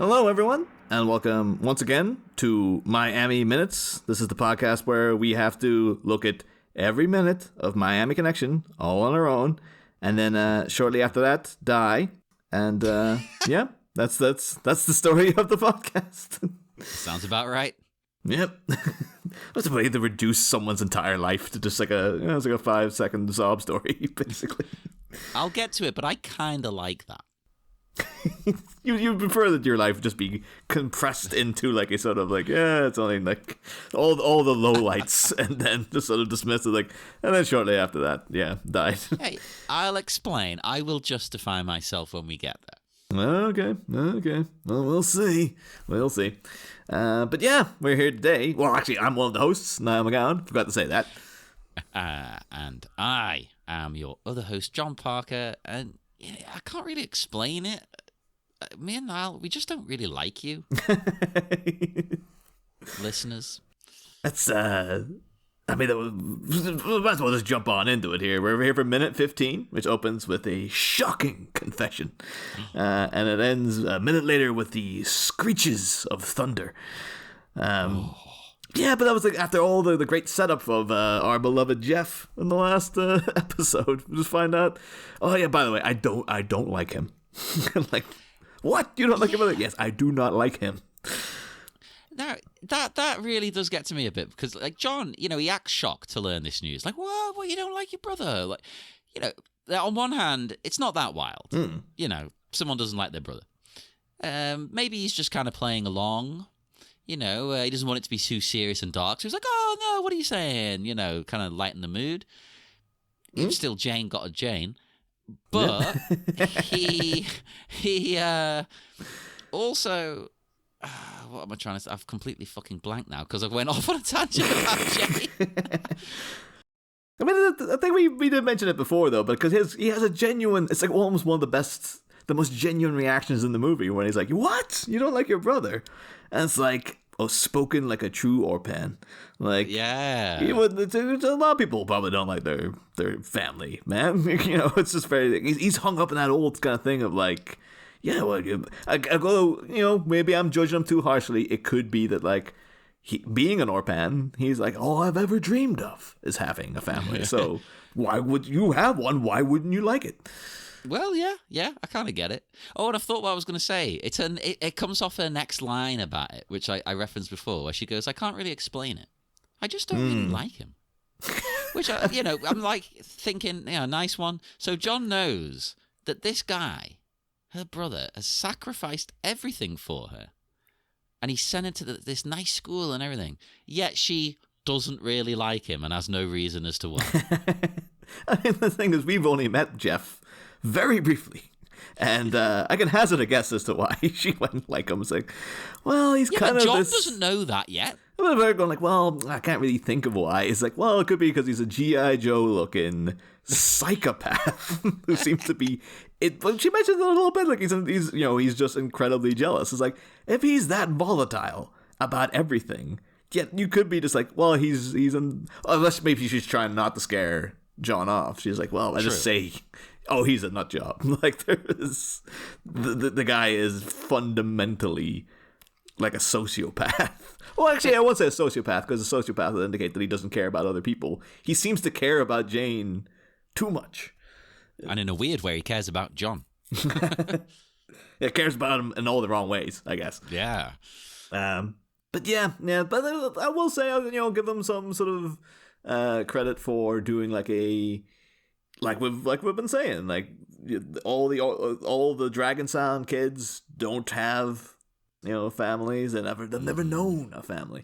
Hello, everyone, and welcome once again to Miami Minutes. This is the podcast where we have to look at every minute of Miami Connection all on our own, and then shortly after that, die. And yeah, that's the story of the podcast. Sounds about right. Yep. What's the way to reduce someone's entire life to just like it's like a 5-second sob story, basically. I'll get to it, but I kind of like that. You prefer that your life just be compressed into like a sort of like, it's only like all the lowlights and then just sort of dismiss it like, and then shortly after that, died. Hey, I'll explain. I will justify myself when we get there. Okay. Well, we'll see. But yeah, we're here today. Well, actually, I'm one of the hosts, Niall McGowan. Forgot to say that. And I am your other host, John Parker, and I can't really explain it. Me and Niall, we just don't really like you. Listeners. That's, I mean, we might as well just jump on into it here. We're here for minute 15, which opens with a shocking confession. And it ends a minute later with the screeches of thunder. Yeah, but that was like after all the great setup of our beloved Jeff in the last episode. We just find out, oh yeah, by the way, I don't like him. Like, what? You don't like him? Yes, I do not like him. Now, that really does get to me a bit because, like, John, he acts shocked to learn this news. Like, what, you don't like your brother? Like, on one hand, it's not that wild. Someone doesn't like their brother. Maybe he's just kind of playing along. He doesn't want it to be too serious and dark. So he's like, oh, no, what are you saying? Kind of lighten the mood. Still, Jane got a Jane. But he also... what am I trying to say? I've completely fucking blanked now because I went off on a tangent about Jane. I mean, I think we did mention it before, though, because he has a genuine... It's like almost one of the most genuine reactions in the movie when he's like, what? You don't like your brother? And it's like, spoken like a true Orpan. Like, yeah. A lot of people probably don't like their family, man. It's just very... He's hung up in that old kind of thing of like... Yeah, well, although, maybe I'm judging him too harshly. It could be that, like, being an Orpan, he's like, all I've ever dreamed of is having a family. So why would you have one? Why wouldn't you like it? Well, yeah, I kind of get it. Oh, and I thought what I was going to say. It comes off her next line about it, which I referenced before, where she goes, I can't really explain it. I just don't really like him. Which, I'm like thinking, nice one. So John knows that this guy... her brother has sacrificed everything for her. And he sent her to this nice school and everything. Yet she doesn't really like him and has no reason as to why. I mean, the thing is, we've only met Jeff very briefly. And I can hazard a guess as to why she wouldn't like him. It's like, well, he's kind of John this... doesn't know that yet. I'm going like, well, I can't really think of why. It's like, well, it could be because he's a G.I. Joe looking psychopath who seems to be it. But she mentioned it a little bit, like he's just incredibly jealous. It's like, if he's that volatile about everything, yet you could be just like, well, unless maybe she's trying not to scare John off. She's like, well, I just say, oh, he's a nut job. Like, there's the guy is fundamentally like a sociopath. Well, actually, I won't say a sociopath, because a sociopath would indicate that he doesn't care about other people. He seems to care about Jane too much. And in a weird way, he cares about John. He cares about him in all the wrong ways, I guess. Yeah. But yeah. But I will say, give them some sort of credit for doing like we've been saying, like all the Dragon Sound kids don't have families. They've never known a family,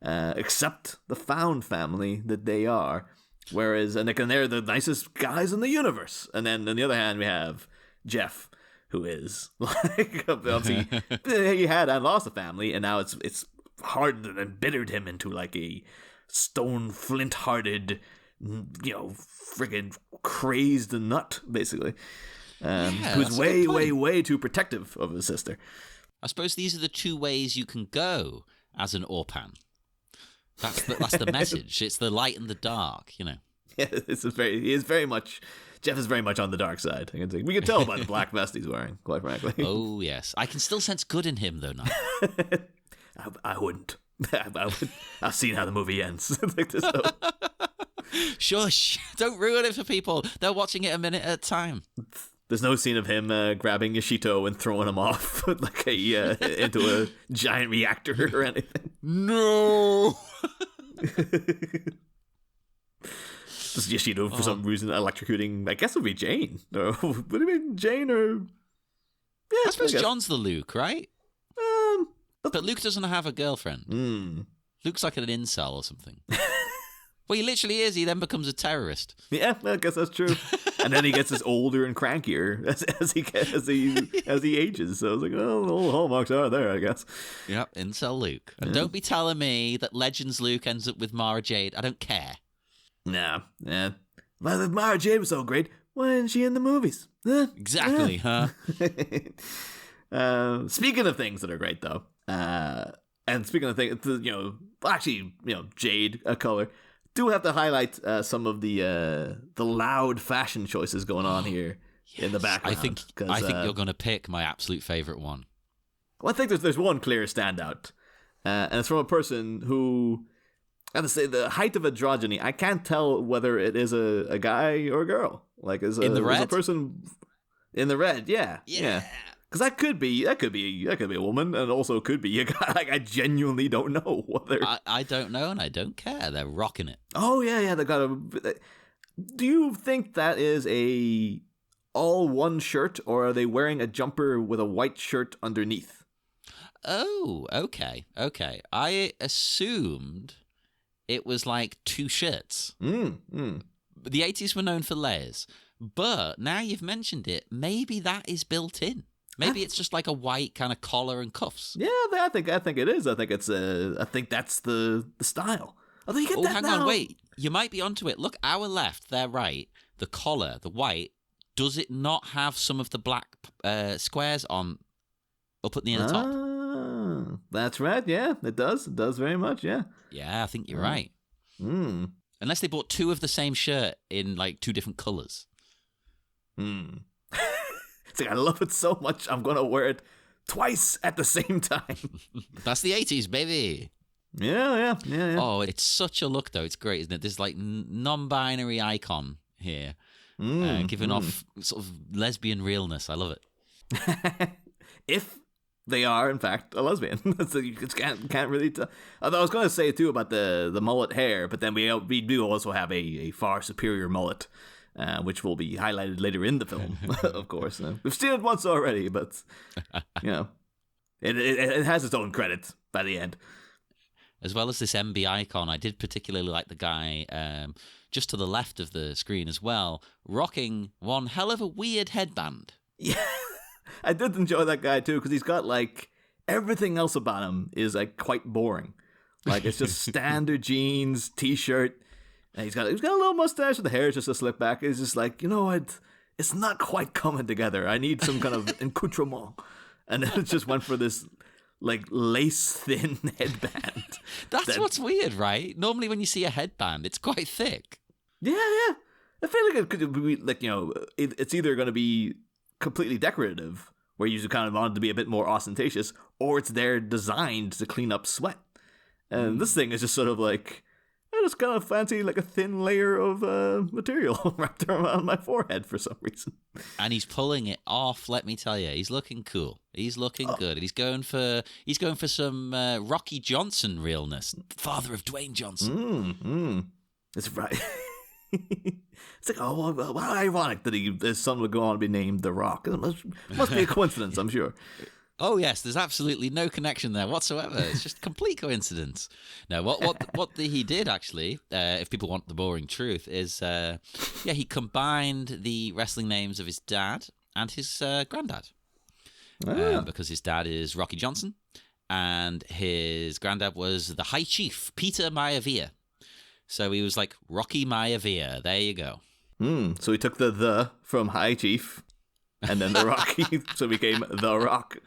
except the found family that they are. Whereas, and they're the nicest guys in the universe. And then on the other hand, we have Jeff, who is like, obviously, he had and lost a family, and now it's hardened and embittered him into like a stone flint-hearted, friggin' crazed nut, basically. Who's way too protective of his sister. I suppose these are the two ways you can go as an Orpan. That's the message. It's the light and the dark, Yeah, he is very much Jeff is very much on the dark side. We can tell by the black vest he's wearing, quite frankly. Oh, yes. I can still sense good in him, though, now. I wouldn't. I've seen how the movie ends. Shush. Don't ruin it for people. They're watching it a minute at a time. There's no scene of him grabbing Yoshito and throwing him off like into a giant reactor or anything. No. Just Yoshito, for some reason, electrocuting, I guess it would be Jane. Or, would it be Jane or... Yeah, I suppose John's the Luke, right? But Luke doesn't have a girlfriend. Luke's like an incel or something. Well, he literally is. He then becomes a terrorist. Yeah, I guess that's true. And then he gets this older and crankier as he ages. So I was like, oh, the old hallmarks are there, I guess. Yep, incel Luke. And don't be telling me that Legends Luke ends up with Mara Jade. I don't care. Nah, yeah. But if Mara Jade was so great, why isn't she in the movies? Exactly, huh? Speaking of things that are great, though, and speaking of things, Jade, a color, do have to highlight some of the loud fashion choices going on here in the background. I think you're going to pick my absolute favorite one. Well, I think there's one clear standout, and it's from a person who, I have to say, the height of androgyny, I can't tell whether it is a guy or a girl. Like, in the red? A person in the red, yeah. Because that could be a woman, and also could be a guy. Like, I genuinely don't know whether. I don't know, and I don't care. They're rocking it. Oh yeah, they got a. Do you think that is a all one shirt, or are they wearing a jumper with a white shirt underneath? Oh, okay. I assumed it was like two shirts. The 80s were known for layers, but now you've mentioned it, maybe that is built in. Maybe it's just like a white kind of collar and cuffs. Yeah, I think it is. I think I think that's the style. Although you get that hang now. On, wait. You might be onto it. Look, our left, their right, the collar, the white, does it not have some of the black squares on up at the inner top? That's right. Yeah, it does. It does very much. Yeah. Yeah, I think you're right. Unless they bought two of the same shirt in like two different colors. It's like, I love it so much, I'm going to wear it twice at the same time. That's the 80s, baby. Yeah. Oh, it's such a look, though. It's great, isn't it? This like non-binary icon here, giving off sort of lesbian realness. I love it. If they are, in fact, a lesbian. So you can't really tell. Although I was going to say, too, about the mullet hair, but then we do also have a far superior mullet. Which will be highlighted later in the film, of course. We've seen it once already, but, it has its own credit by the end. As well as this MB icon, I did particularly like the guy just to the left of the screen as well, rocking one hell of a weird headband. Yeah, I did enjoy that guy, too, because he's got, like, everything else about him is, like, quite boring. Like, it's just standard jeans, T-shirt. And he's got a little mustache, and the hair is just a slip back. It's just like, it's not quite coming together. I need some kind of accoutrement. And then it just went for this, like, lace-thin headband. That's what's weird, right? Normally when you see a headband, it's quite thick. Yeah. I feel like it could be, like, it's either going to be completely decorative, where you kind of want it to be a bit more ostentatious, or it's there designed to clean up sweat. And this thing is just sort of like... I just kind of fancy like a thin layer of material wrapped around my forehead for some reason. And he's pulling it off. Let me tell you, he's looking cool. He's looking good. He's going for some Rocky Johnson realness, father of Dwayne Johnson. That's right. It's like, well, how ironic that his son would go on to be named The Rock. It must be a coincidence, I'm sure. Oh yes, there's absolutely no connection there whatsoever. It's just complete coincidence. No, what he did actually, if people want the boring truth, is he combined the wrestling names of his dad and his granddad, because his dad is Rocky Johnson, and his granddad was the High Chief Peter Maivia. So he was like Rocky Maivia. There you go. So he took the from High Chief, and then the Rocky, so it became The Rock.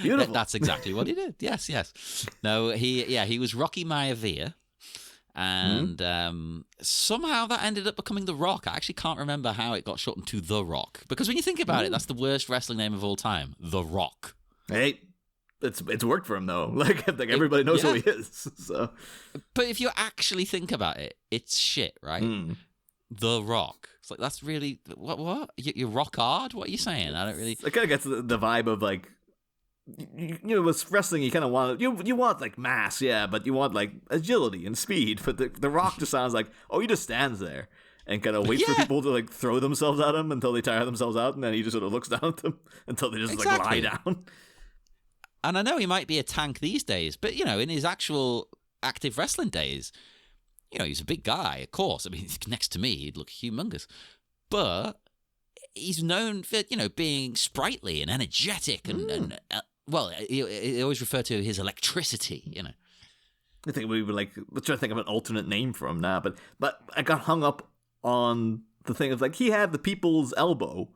Beautiful. That's exactly what he did. Yes. No, he was Rocky Maivia, And somehow that ended up becoming The Rock. I actually can't remember how it got shortened to The Rock. Because when you think about it, that's the worst wrestling name of all time. The Rock. Hey, it's worked for him, though. Like everybody knows who he is. So, but if you actually think about it, it's shit, right? The Rock. It's like, that's really... What? You rock hard? What are you saying? I don't really... It kind of gets the vibe of, like... You know, with wrestling, you kind of want you want like mass, yeah, but you want like agility and speed. But the Rock just sounds like, oh, he just stands there and kind of waits for people to like throw themselves at him until they tire themselves out, and then he just sort of looks down at them until they just like lie down. And I know he might be a tank these days, but you know, in his actual active wrestling days, you know, he's a big guy, of course. I mean, next to me, he'd look humongous, but he's known for, you know, being sprightly and energetic and well, he always referred to his electricity, you know. I think we were like, let's try to think of an alternate name for him now, but I got hung up on the thing of like, he had the people's elbow,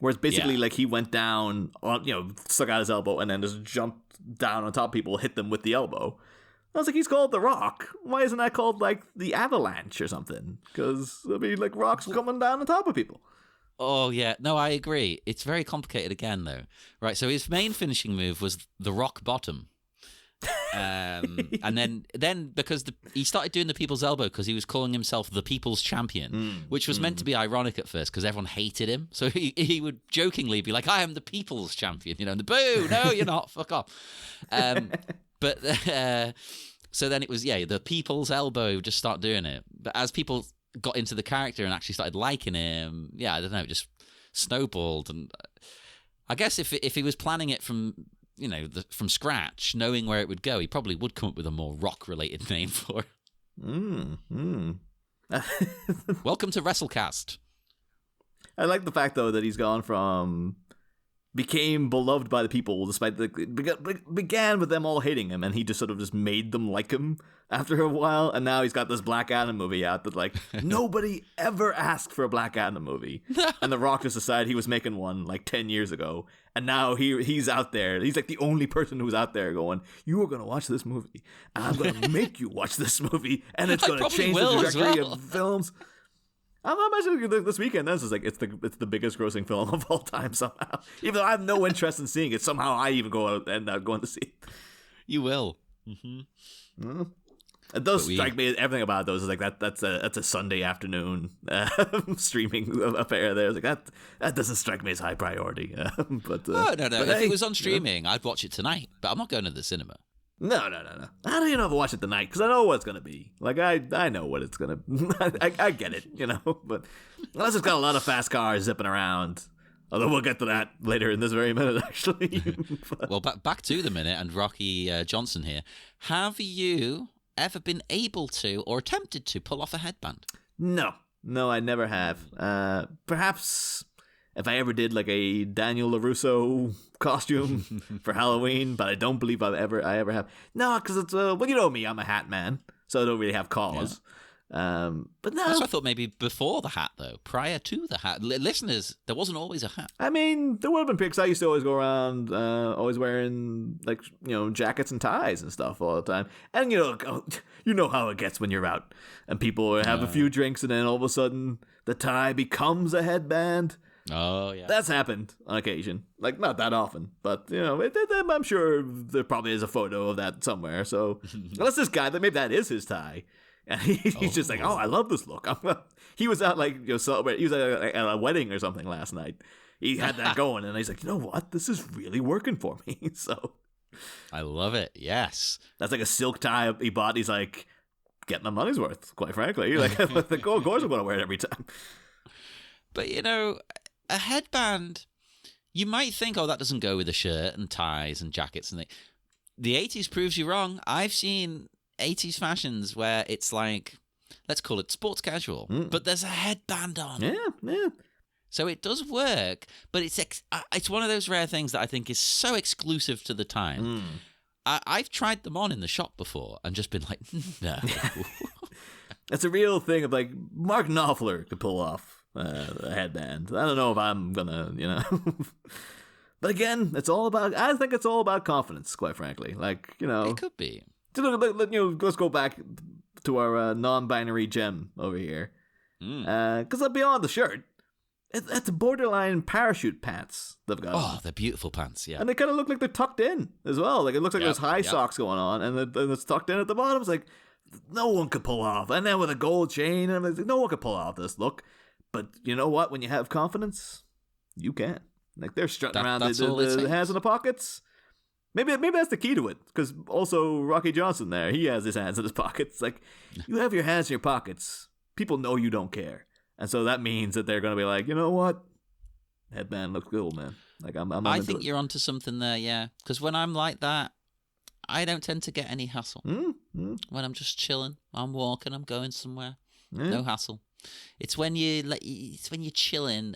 whereas basically like he went down on, you know, stuck out his elbow and then just jumped down on top of people, hit them with the elbow. I was like, he's called The Rock. Why isn't that called like the Avalanche or something? Because I mean, like, Rock's coming down on top of people. Oh, yeah. No, I agree. It's very complicated again, though. Right, so his main finishing move was the rock bottom. And then because he started doing the people's elbow because he was calling himself the people's champion, which was meant to be ironic at first because everyone hated him. So he would jokingly be like, I am the people's champion, you know, and the boo, no, you're not, fuck off. But so then it was, the people's elbow, just start doing it. But as people got into the character and actually started liking him, I don't know, it just snowballed. And I guess if he was planning it from, you know, from scratch, knowing where it would go, he probably would come up with a more rock-related name for it. Welcome to WrestleCast. I like the fact, though, that he's gone from... became beloved by the people, despite began with them all hating him, and he just sort of just made them like him after a while, and now he's got this Black Adam movie out that, like, nobody ever asked for a Black Adam movie. And The Rock just decided he was making one, like, 10 years ago, and now he's out there. He's, like, the only person who's out there going, you are going to watch this movie, and I'm going to make you watch this movie, and it's going to change the trajectory of films. I'm imagining this weekend. This is like it's the biggest grossing film of all time somehow. Even though I have no interest in seeing it, somehow I even go out and going to see it. You will. Mm-hmm. It does strike me. Everything about those is like that's a Sunday afternoon streaming affair. There, like that doesn't strike me as high priority. But no. But if it was on streaming, I'd watch it tonight. But I'm not going to the cinema. No. I don't even know if I watch it tonight because I know what it's gonna be. Like I know what it's gonna. I get it, you know. But unless it's got a lot of fast cars zipping around, although we'll get to that later in this very minute, actually. Well, back to the minute and Rocky Johnson here. Have you ever been able to or attempted to pull off a headband? No, I never have. Perhaps. If I ever did like a Daniel LaRusso costume for Halloween, but I don't believe I ever have. No, because it's well, you know me, I'm a hat man, so I don't really have cause. Yeah. But no, that's what I thought. Maybe before the hat, though, prior to the hat, listeners, there wasn't always a hat. I mean, there would have been pics. I used to always go around, always wearing like jackets and ties and stuff all the time. And you know how it gets when you're out and people have a few drinks, and then all of a sudden the tie becomes a headband. Oh, yeah. That's happened on occasion. Like, not that often, but, I'm sure there probably is a photo of that somewhere. So, unless this guy, maybe that is his tie. And he's just like, oh, I love this look. He was out, like, celebrating. He was at a wedding or something last night. He had that going, and he's like, you know what? This is really working for me. So, I love it. Yes. That's like a silk tie he bought. He's like, getting my money's worth, quite frankly. Like, of course I'm going to wear it every time. But, a headband, you might think, that doesn't go with a shirt and ties and jackets. And the 80s proves you wrong. I've seen 80s fashions where it's like, let's call it sports casual, but there's a headband on. Yeah. So it does work, but it's one of those rare things that I think is so exclusive to the time. I've tried them on in the shop before and just been like, no. It's a real thing of like, Mark Knopfler could pull off a headband. I don't know if I'm gonna, But again, I think it's all about confidence, quite frankly. Like, It could be. Let's go back to our non-binary gem over here. Because beyond the shirt, it's borderline parachute pants they've got. Oh, they're beautiful pants, yeah. And they kind of look like they're tucked in as well. Like, it looks like there's high socks going on, and it's tucked in at the bottom. It's like, no one could pull off. And then with a gold chain, and like, no one could pull off this look. But you know what? When you have confidence, you can. Like, they're strutting around the hands in the pockets. Maybe that's the key to it. Because also Rocky Johnson there, he has his hands in his pockets. Like, you have your hands in your pockets. People know you don't care. And so that means that they're going to be like, you know what? Headband looks cool, man. Like, I think you're onto something there, yeah. Because when I'm like that, I don't tend to get any hassle. When I'm just chilling, I'm walking, I'm going somewhere, no hassle. It's when you're chilling,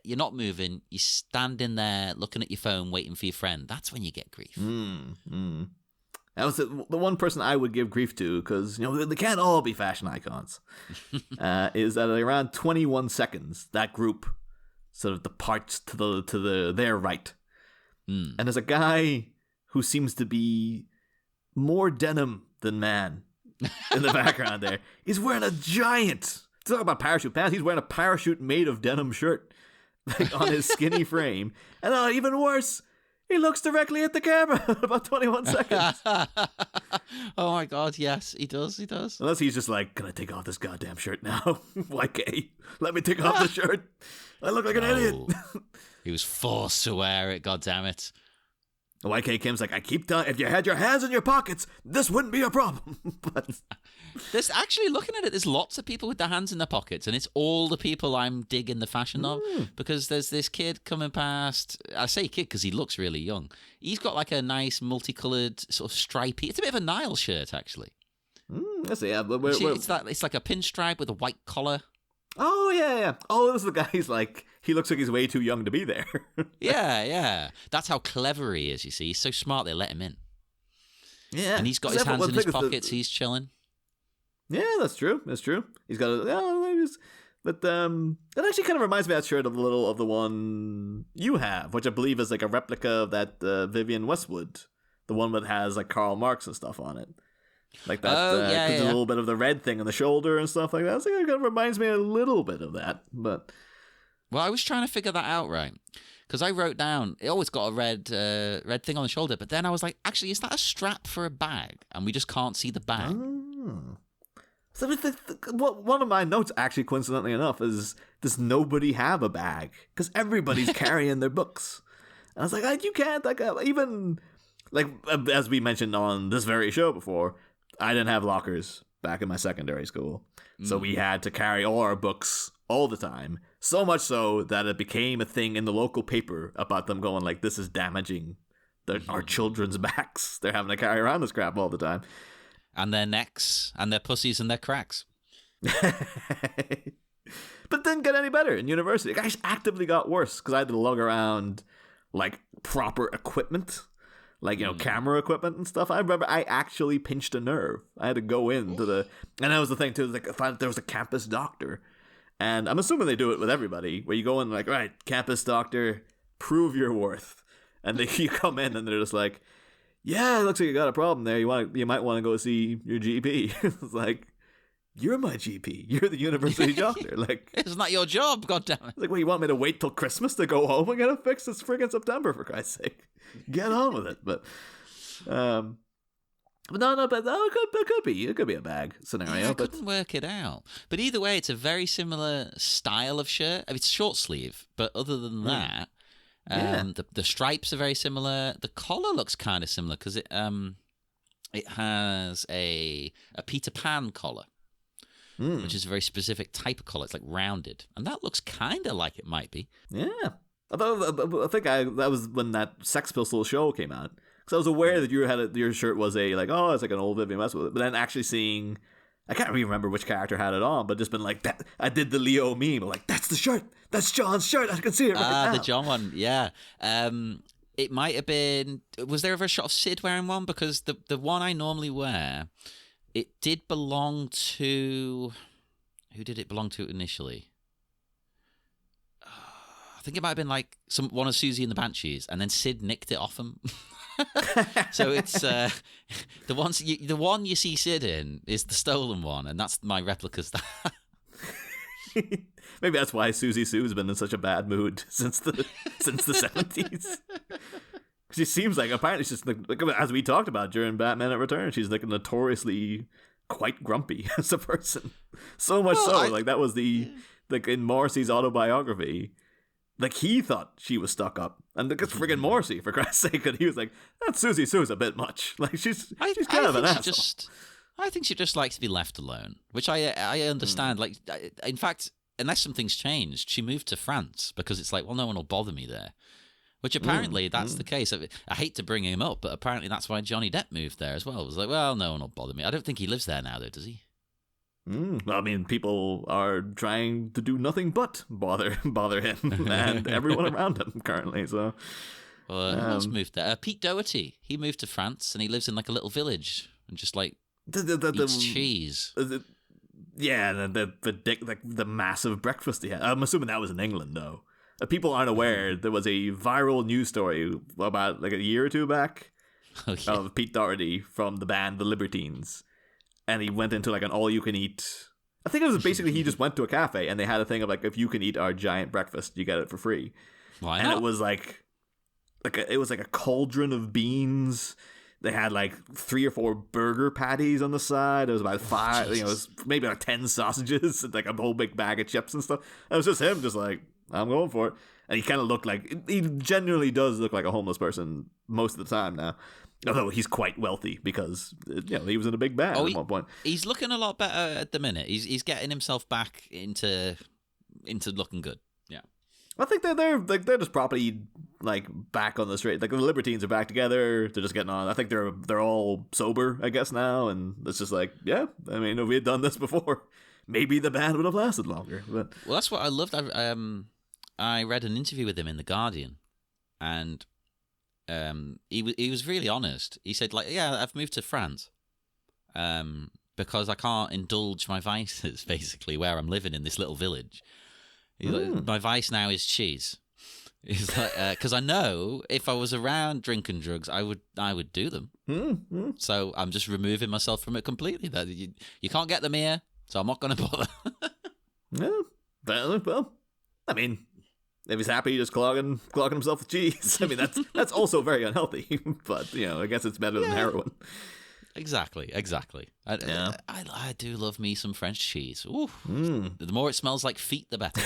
you're not moving, you're standing there looking at your phone, waiting for your friend. That's when you get grief. That was the one person I would give grief to, because they can't all be fashion icons. Is that at around 21 seconds, that group sort of departs to their right, and there's a guy who seems to be more denim than man in the background. There, he's wearing a giant. Talk about parachute pants. He's wearing a parachute made of denim shirt, like, on his skinny frame, and even worse, he looks directly at the camera about 21 seconds. Oh my God, yes, he does. Unless he's just like, can I take off this goddamn shirt now? YK, let me take off the shirt. I look like an idiot. He was forced to wear it, goddammit. YK Kim's like, I keep telling, if you had your hands in your pockets, this wouldn't be a problem. But there's actually, looking at it, there's lots of people with their hands in their pockets, and it's all the people I'm digging the fashion of, because there's this kid coming past. I say kid because he looks really young. He's got like a nice multicolored sort of stripy. It's a bit of a Nile shirt, actually. Let's see. Yeah, it's like a pinstripe with a white collar. Oh, yeah. Oh, this is the guy. He's like, he looks like he's way too young to be there. Yeah. That's how clever he is, you see. He's so smart they let him in. Yeah. And he's got his hands in his pockets. He's chilling. Yeah, that's true. He's got a... But that actually kind of reminds me of that shirt a little of the one you have, which I believe is like a replica of that Vivienne Westwood. The one that has like Karl Marx and stuff on it. Like that, a little bit of the red thing on the shoulder and stuff like that. So it kind of reminds me a little bit of that. But well, I was trying to figure that out, right? Because I wrote down, it always got a red thing on the shoulder. But then I was like, actually, is that a strap for a bag? And we just can't see the bag. Oh. So one of my notes, actually, coincidentally enough, is, does nobody have a bag? Because everybody's carrying their books. And I was like, you can't, even, as we mentioned on this very show before, I didn't have lockers back in my secondary school. So we had to carry all our books all the time. So much so that it became a thing in the local paper about them going like, this is damaging our children's backs. They're having to carry around this crap all the time. And their necks, and their pussies, and their cracks. But didn't get any better in university. It actually actively got worse because I had to lug around like proper equipment. Like, camera equipment and stuff. I remember I actually pinched a nerve. I had to go into and that was the thing too, like there was a campus doctor. And I'm assuming they do it with everybody, where you go in like, right, campus doctor, prove your worth. And you come in and they're just like, yeah, it looks like you got a problem there. You might want to go see your GP. It's like, you're my GP. You're the university doctor. Like, it's not your job, goddammit. Like, well, you want me to wait till Christmas to go home and get it fixed? It's friggin' September, for Christ's sake. Get on with it. But no, but it could be a bag scenario. Yeah, I couldn't work it out. But either way, it's a very similar style of shirt. I mean, it's short sleeve, but other than that, the stripes are very similar. The collar looks kind of similar because it has a Peter Pan collar. Which is a very specific type of collar. It's like rounded. And that looks kind of like it might be. Yeah. I think that was when that Sex Pistols show came out. Because I was aware that your shirt was it's like an old Vivienne Westwood. But then actually seeing, I can't really remember which character had it on, but just been like, that. I did the Leo meme. Like, that's the shirt. That's John's shirt. I can see it right now. The John one. Yeah. It might have been, was there ever a shot of Sid wearing one? Because the one I normally wear, it did belong to... Who did it belong to initially? I think it might have been like one of Susie and the Banshees, and then Sid nicked it off him. So it's the one you see Sid in is the stolen one, and that's my replica style. Maybe that's why Susie Sue's been in such a bad mood since the 70s. She seems like, apparently she's like, as we talked about during Batman at Return, she's like notoriously quite grumpy as a person. So much like that was like in Morrissey's autobiography. Like, he thought she was stuck up. And it's friggin' Morrissey, for Christ's sake. And he was like, that Susie Sue's a bit much. Like, she's kind of an asshole. I think she just likes to be left alone, which I understand. Like, in fact, unless something's changed, she moved to France because it's like, well, no one will bother me there. Which apparently that's the case. I hate to bring him up, but apparently that's why Johnny Depp moved there as well. It was like, well, no one will bother me. I don't think he lives there now, though, does he? Well, I mean, people are trying to do nothing but bother him and everyone around him currently. So, who else moved there? Pete Doherty. He moved to France and he lives in like a little village and just like eats cheese. The massive breakfast he had. I'm assuming that was in England, though. People aren't aware there was a viral news story about like a year or two back of Pete Doherty from the band The Libertines. And he went into like an all-you-can-eat. I think it was basically he just went to a cafe and they had a thing of like, if you can eat our giant breakfast, you get it for free. Why not? And it was like it was like a cauldron of beans. They had like 3 or 4 burger patties on the side. It was about 5. It was maybe like 10 sausages and like a whole big bag of chips and stuff. And it was just him, just like, I'm going for it. And he kind of looked like, he genuinely does look like a homeless person most of the time now. Although he's quite wealthy because he was in a big band at one point. He's looking a lot better at the minute. He's getting himself back into looking good. Yeah, I think they're just properly like back on the straight. Like the Libertines are back together. They're just getting on. I think they're all sober, I guess now, and it's just like, yeah. I mean, if we had done this before, maybe the band would have lasted longer. But well, that's what I loved. I read an interview with him in The Guardian, and he was really honest. He said, like, yeah, I've moved to France because I can't indulge my vices, basically, where I'm living in this little village. Like, my vice now is cheese. He's like, because I know if I was around drinking drugs, I would do them. So I'm just removing myself from it completely. That you can't get them here, so I'm not going to bother. Yeah, well, I mean, if he's happy just clogging himself with cheese, I mean, that's also very unhealthy. But I guess it's better than heroin. Exactly. I do love me some French cheese. Ooh. The more it smells like feet, the better.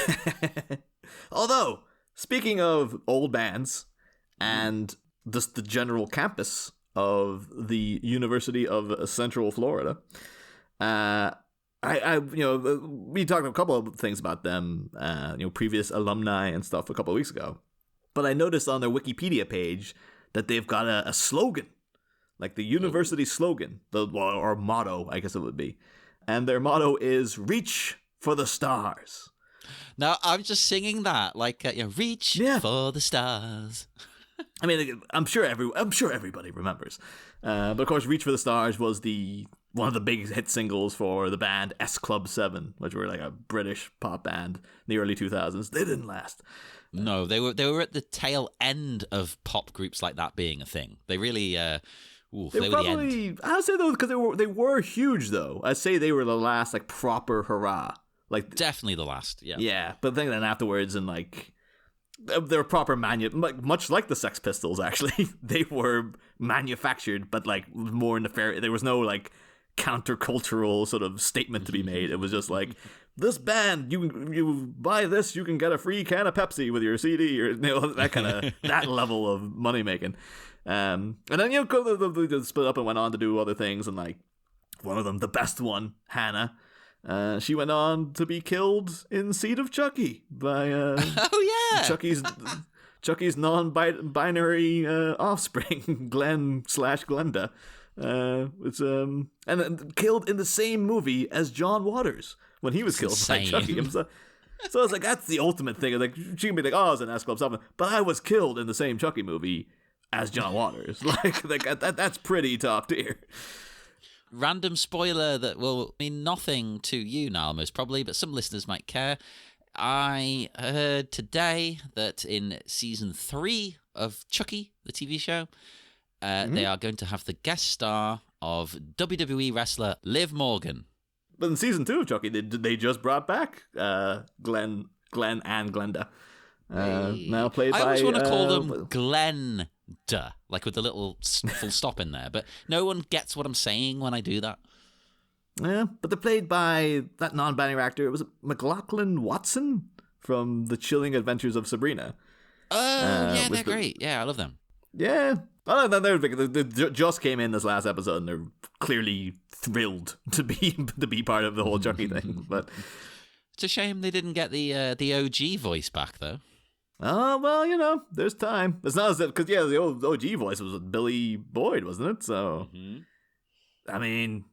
Although, speaking of old bands and just the general campus of the University of Central Florida, we talked a couple of things about them, previous alumni and stuff a couple of weeks ago. But I noticed on their Wikipedia page that they've got a slogan, like the university slogan, or motto, I guess it would be. And their motto is "Reach for the stars." Now I'm just singing that, like reach for the stars. I mean, I'm sure everybody remembers. But of course, "Reach for the Stars" was one of the big hit singles for the band S Club 7, which were like a British pop band in the early 2000s. They didn't last. No, they were at the tail end of pop groups like that being a thing. They really, they were the end. I'd say though, because they were huge though. I'd say they were the last like proper hurrah. Like definitely the last. Yeah. Yeah, but then afterwards and like. They're proper much like the Sex Pistols, actually. They were manufactured, but like more nefarious. There was no like countercultural sort of statement to be made. It was just like, this band, you buy this, you can get a free can of Pepsi with your CD, or that kind of that level of money making. And then they split up and went on to do other things, and like one of them, the best one, Hannah. She went on to be killed in Seed of Chucky by Chucky's non-binary offspring, Glenn/Glenda. And then killed in the same movie as John Waters when he was killed by Chucky himself. So it's like, that's the ultimate thing. Like, she can be like, I was in S Club 7, but I was killed in the same Chucky movie as John Waters. like that's pretty top tier. Random spoiler that will mean nothing to you now, most probably, but some listeners might care. I heard today that in season 3 of Chucky, the TV show, they are going to have the guest star of WWE wrestler Liv Morgan. But in season 2 of Chucky, they just brought back Glenn and Glenda. Now played by... I always want to call them Glenda, like with a little full stop in there. But no one gets what I'm saying when I do that. Yeah, but they're played by that non-binary actor. Was it McLaughlin Watson from The Chilling Adventures of Sabrina? Oh, yeah, they're great. Yeah, I love them. Yeah. Oh, they just came in this last episode, and they're clearly thrilled to be part of the whole Chucky thing. But it's a shame they didn't get the OG voice back, though. Oh, well, there's time. It's not as if, because, the old OG voice was with Billy Boyd, wasn't it? So, I mean,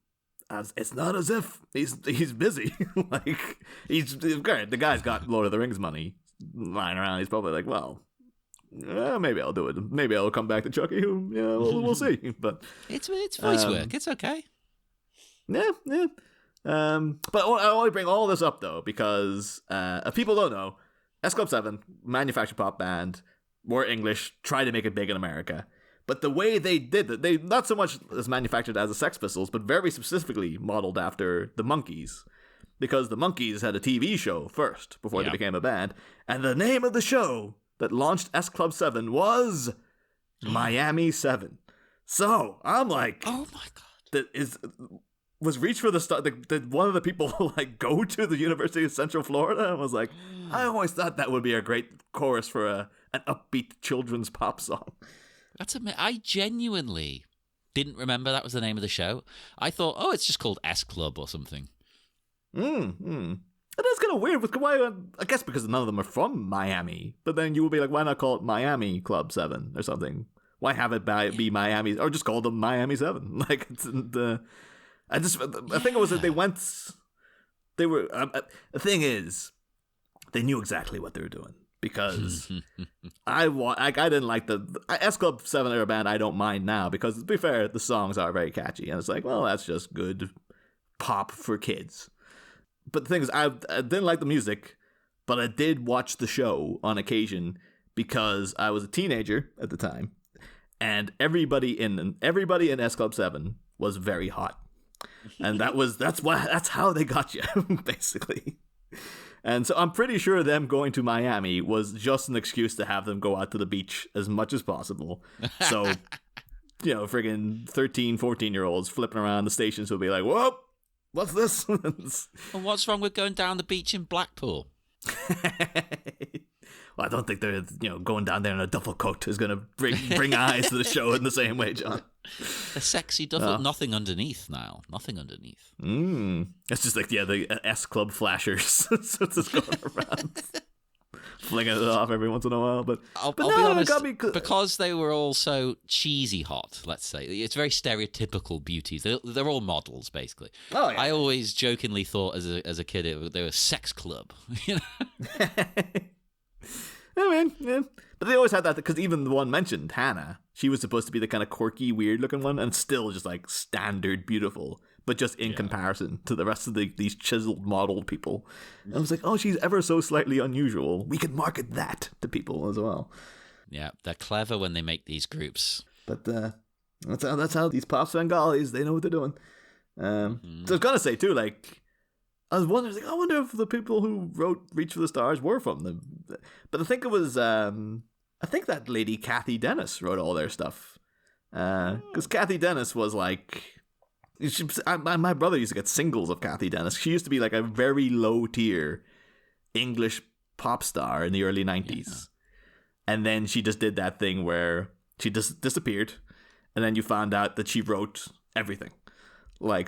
it's not as if he's busy. Like, he's great. The guy's got Lord of the Rings money lying around. He's probably like, well, maybe I'll do it. Maybe I'll come back to Chucky. We'll see. But it's voice work. It's okay. Yeah. But I only bring all this up, though, because if people don't know, S Club 7, manufactured pop band, were English, tried to make it big in America. But the way they did it, they not so much as manufactured as the Sex Pistols, but very specifically modeled after the Monkees. Because the Monkees had a TV show first, before they became a band. And the name of the show that launched S Club 7 was Miami 7. So, I'm like... Oh my God. Was Reach for the Star... Did one of the people, go to the University of Central Florida? And was like, I always thought that would be a great chorus for an upbeat children's pop song. I genuinely didn't remember that was the name of the show. I thought, it's just called S Club or something. It is kind of weird. Why? I guess because none of them are from Miami. But then you would be like, why not call it Miami Club 7 or something? Why have it be Miami? Or just call them Miami 7? Like, I think it was that the thing is, they knew exactly what they were doing. Because I didn't like the S Club 7 era band. I don't mind now because, to be fair, the songs are very catchy, and it's like, well, that's just good pop for kids. But the thing is, I didn't like the music, but I did watch the show on occasion because I was a teenager at the time, and everybody in S Club 7 was very hot, and that's how they got you basically. And so I'm pretty sure them going to Miami was just an excuse to have them go out to the beach as much as possible. So, friggin' 13, 14-year-olds flipping around the stations will be like, whoa, what's this? And what's wrong with going down the beach in Blackpool? Well, I don't think they're, going down there in a duffel coat is going to bring eyes to the show in the same way, John. A sexy duffel, nothing underneath, Niall. Nothing underneath. It's just like, the S Club flashers. So it's just going around, flinging it off every once in a while. But I'll be honest, because they were all so cheesy hot, let's say. It's very stereotypical beauties. They're all models, basically. Oh, yeah. I always jokingly thought as a kid they were a sex club. I mean, yeah. But they always had that, because even the one mentioned, Hannah, she was supposed to be the kind of quirky, weird-looking one, and still just, standard beautiful, but just in comparison to the rest of these chiseled, modeled people. And I was like, oh, she's ever so slightly unusual. We could market that to people as well. Yeah, they're clever when they make these groups. But that's how these pop Bengalis, they know what they're doing. So I was going to say, too, I was wondering, I wonder if the people who wrote Reach for the Stars were from them. But I think it was, I think that lady Kathy Dennis wrote all their stuff. Because Kathy Dennis was my brother used to get singles of Kathy Dennis. She used to be a very low tier English pop star in the early 90s. Yeah. And then she just did that thing where she just disappeared. And then you found out that she wrote everything.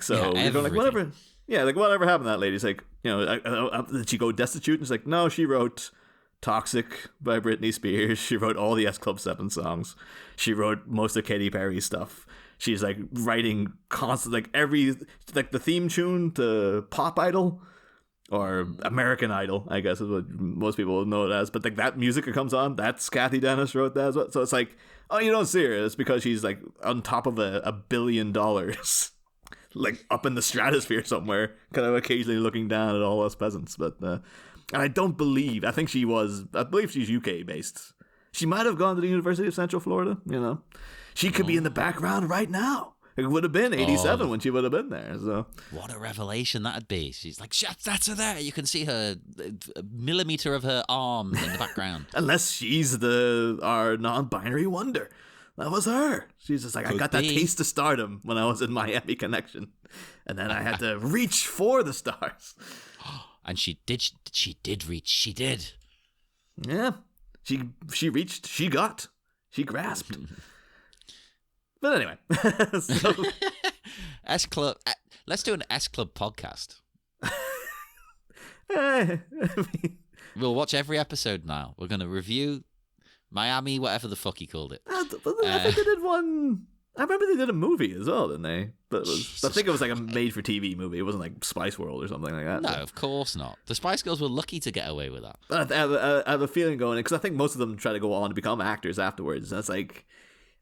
So you're going whatever. Yeah, whatever happened to that lady? It's did she go destitute? And it's no, she wrote Toxic by Britney Spears. She wrote all the S Club 7 songs. She wrote most of Katy Perry's stuff. She's writing constant, the theme tune to Pop Idol or American Idol, I guess is what most people know it as. But that music that comes on, that's Kathy Dennis wrote that as well. So it's oh, you don't see her. It's because she's on top of $1 billion. like up in the stratosphere somewhere, kind of occasionally looking down at all us peasants. But and I believe she's UK based. She might have gone to the University of Central Florida. She could be in the background right now. It would have been 87 when she would have been there. So what a revelation that'd be. She's like, that's her there. You can see her, a millimeter of her arm in the background. Unless she's our non-binary wonder. That was her. She's just like, I got that taste of stardom when I was in Miami Connection. And then I had to reach for the stars. And she did reach. She did. Yeah. She reached. She got. She grasped. But anyway, so. S Club. Let's do an S Club podcast. We'll watch every episode now. We're going to review Miami, whatever the fuck he called it. I think they did one. I remember they did a movie as well, didn't they? But I think it was like a made-for-TV movie. It wasn't like Spice World or something like that. No, of course not. The Spice Girls were lucky to get away with that. But I have a feeling going, because I think most of them try to go on to become actors afterwards. And it's like,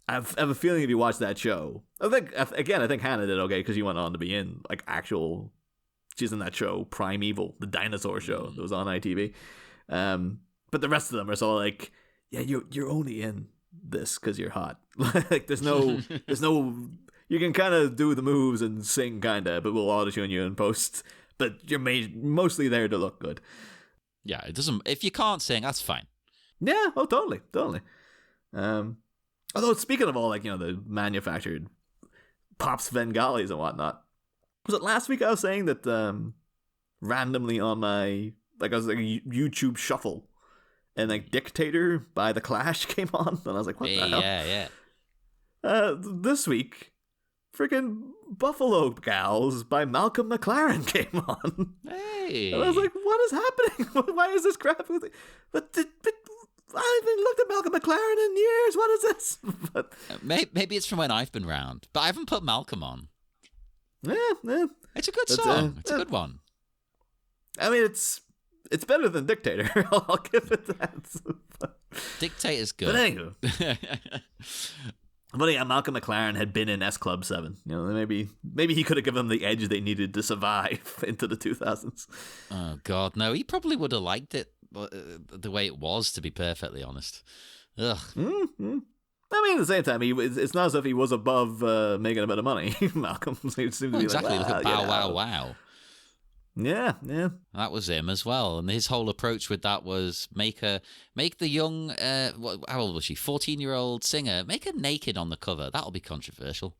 I have a feeling if you watch that show, I think Hannah did okay because she went on to be in like she's in that show Primeval, the dinosaur show that was on ITV. But the rest of them are sort of like, yeah, you're only in this because you're hot. Like there's no you can kind of do the moves and sing kind of, but we'll auto-tune you in post. But you're mostly there to look good. Yeah, it doesn't. If you can't sing, that's fine. Yeah, oh totally. Although speaking of all the manufactured Pops Bengalis and whatnot, was it last week I was saying that randomly on my I was like a YouTube shuffle and like Dictator by The Clash came on and I was like, what the hell? Yeah. This week, freaking Buffalo Gals by Malcolm McLaren came on. Hey. And I was like, what is happening? Why is this crap? But I haven't looked at Malcolm McLaren in years. What is this? But maybe it's from when I've been round, but I haven't put Malcolm on. Yeah. It's a good song. It's a good one. I mean, it's better than Dictator. I'll give it that. Dictator's good. But anyway. But yeah, Malcolm McLaren had been in S Club 7. Maybe he could have given them the edge they needed to survive into the 2000s. Oh, God, no. He probably would have liked it the way it was, to be perfectly honest. Ugh. Mm-hmm. I mean, at the same time, it's not as if he was above making a bit of money. Malcolm seemed to be exactly. like, look at Bow Wow. Yeah. That was him as well. And his whole approach with that was make the young, how old was she? 14-year-old singer, make her naked on the cover. That'll be controversial.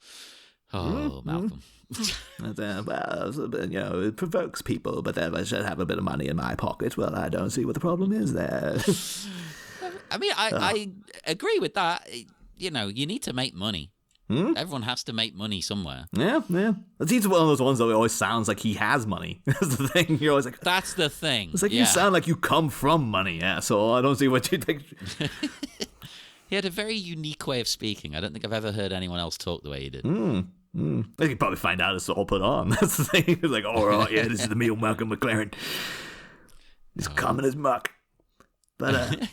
Oh, Malcolm. It provokes people, but then I should have a bit of money in my pocket. Well, I don't see what the problem is there. I mean, I agree with that. You need to make money. Everyone has to make money somewhere. Yeah. It seems one of those ones that always sounds like he has money. That's the thing. You're always like, that's the thing. It's like you sound like you come from money, so I don't see what you think. He had a very unique way of speaking. I don't think I've ever heard anyone else talk the way he did. They could probably find out it's all put on. That's the thing. It's like, oh yeah, this is the real Malcolm McLaren. He's common as muck. But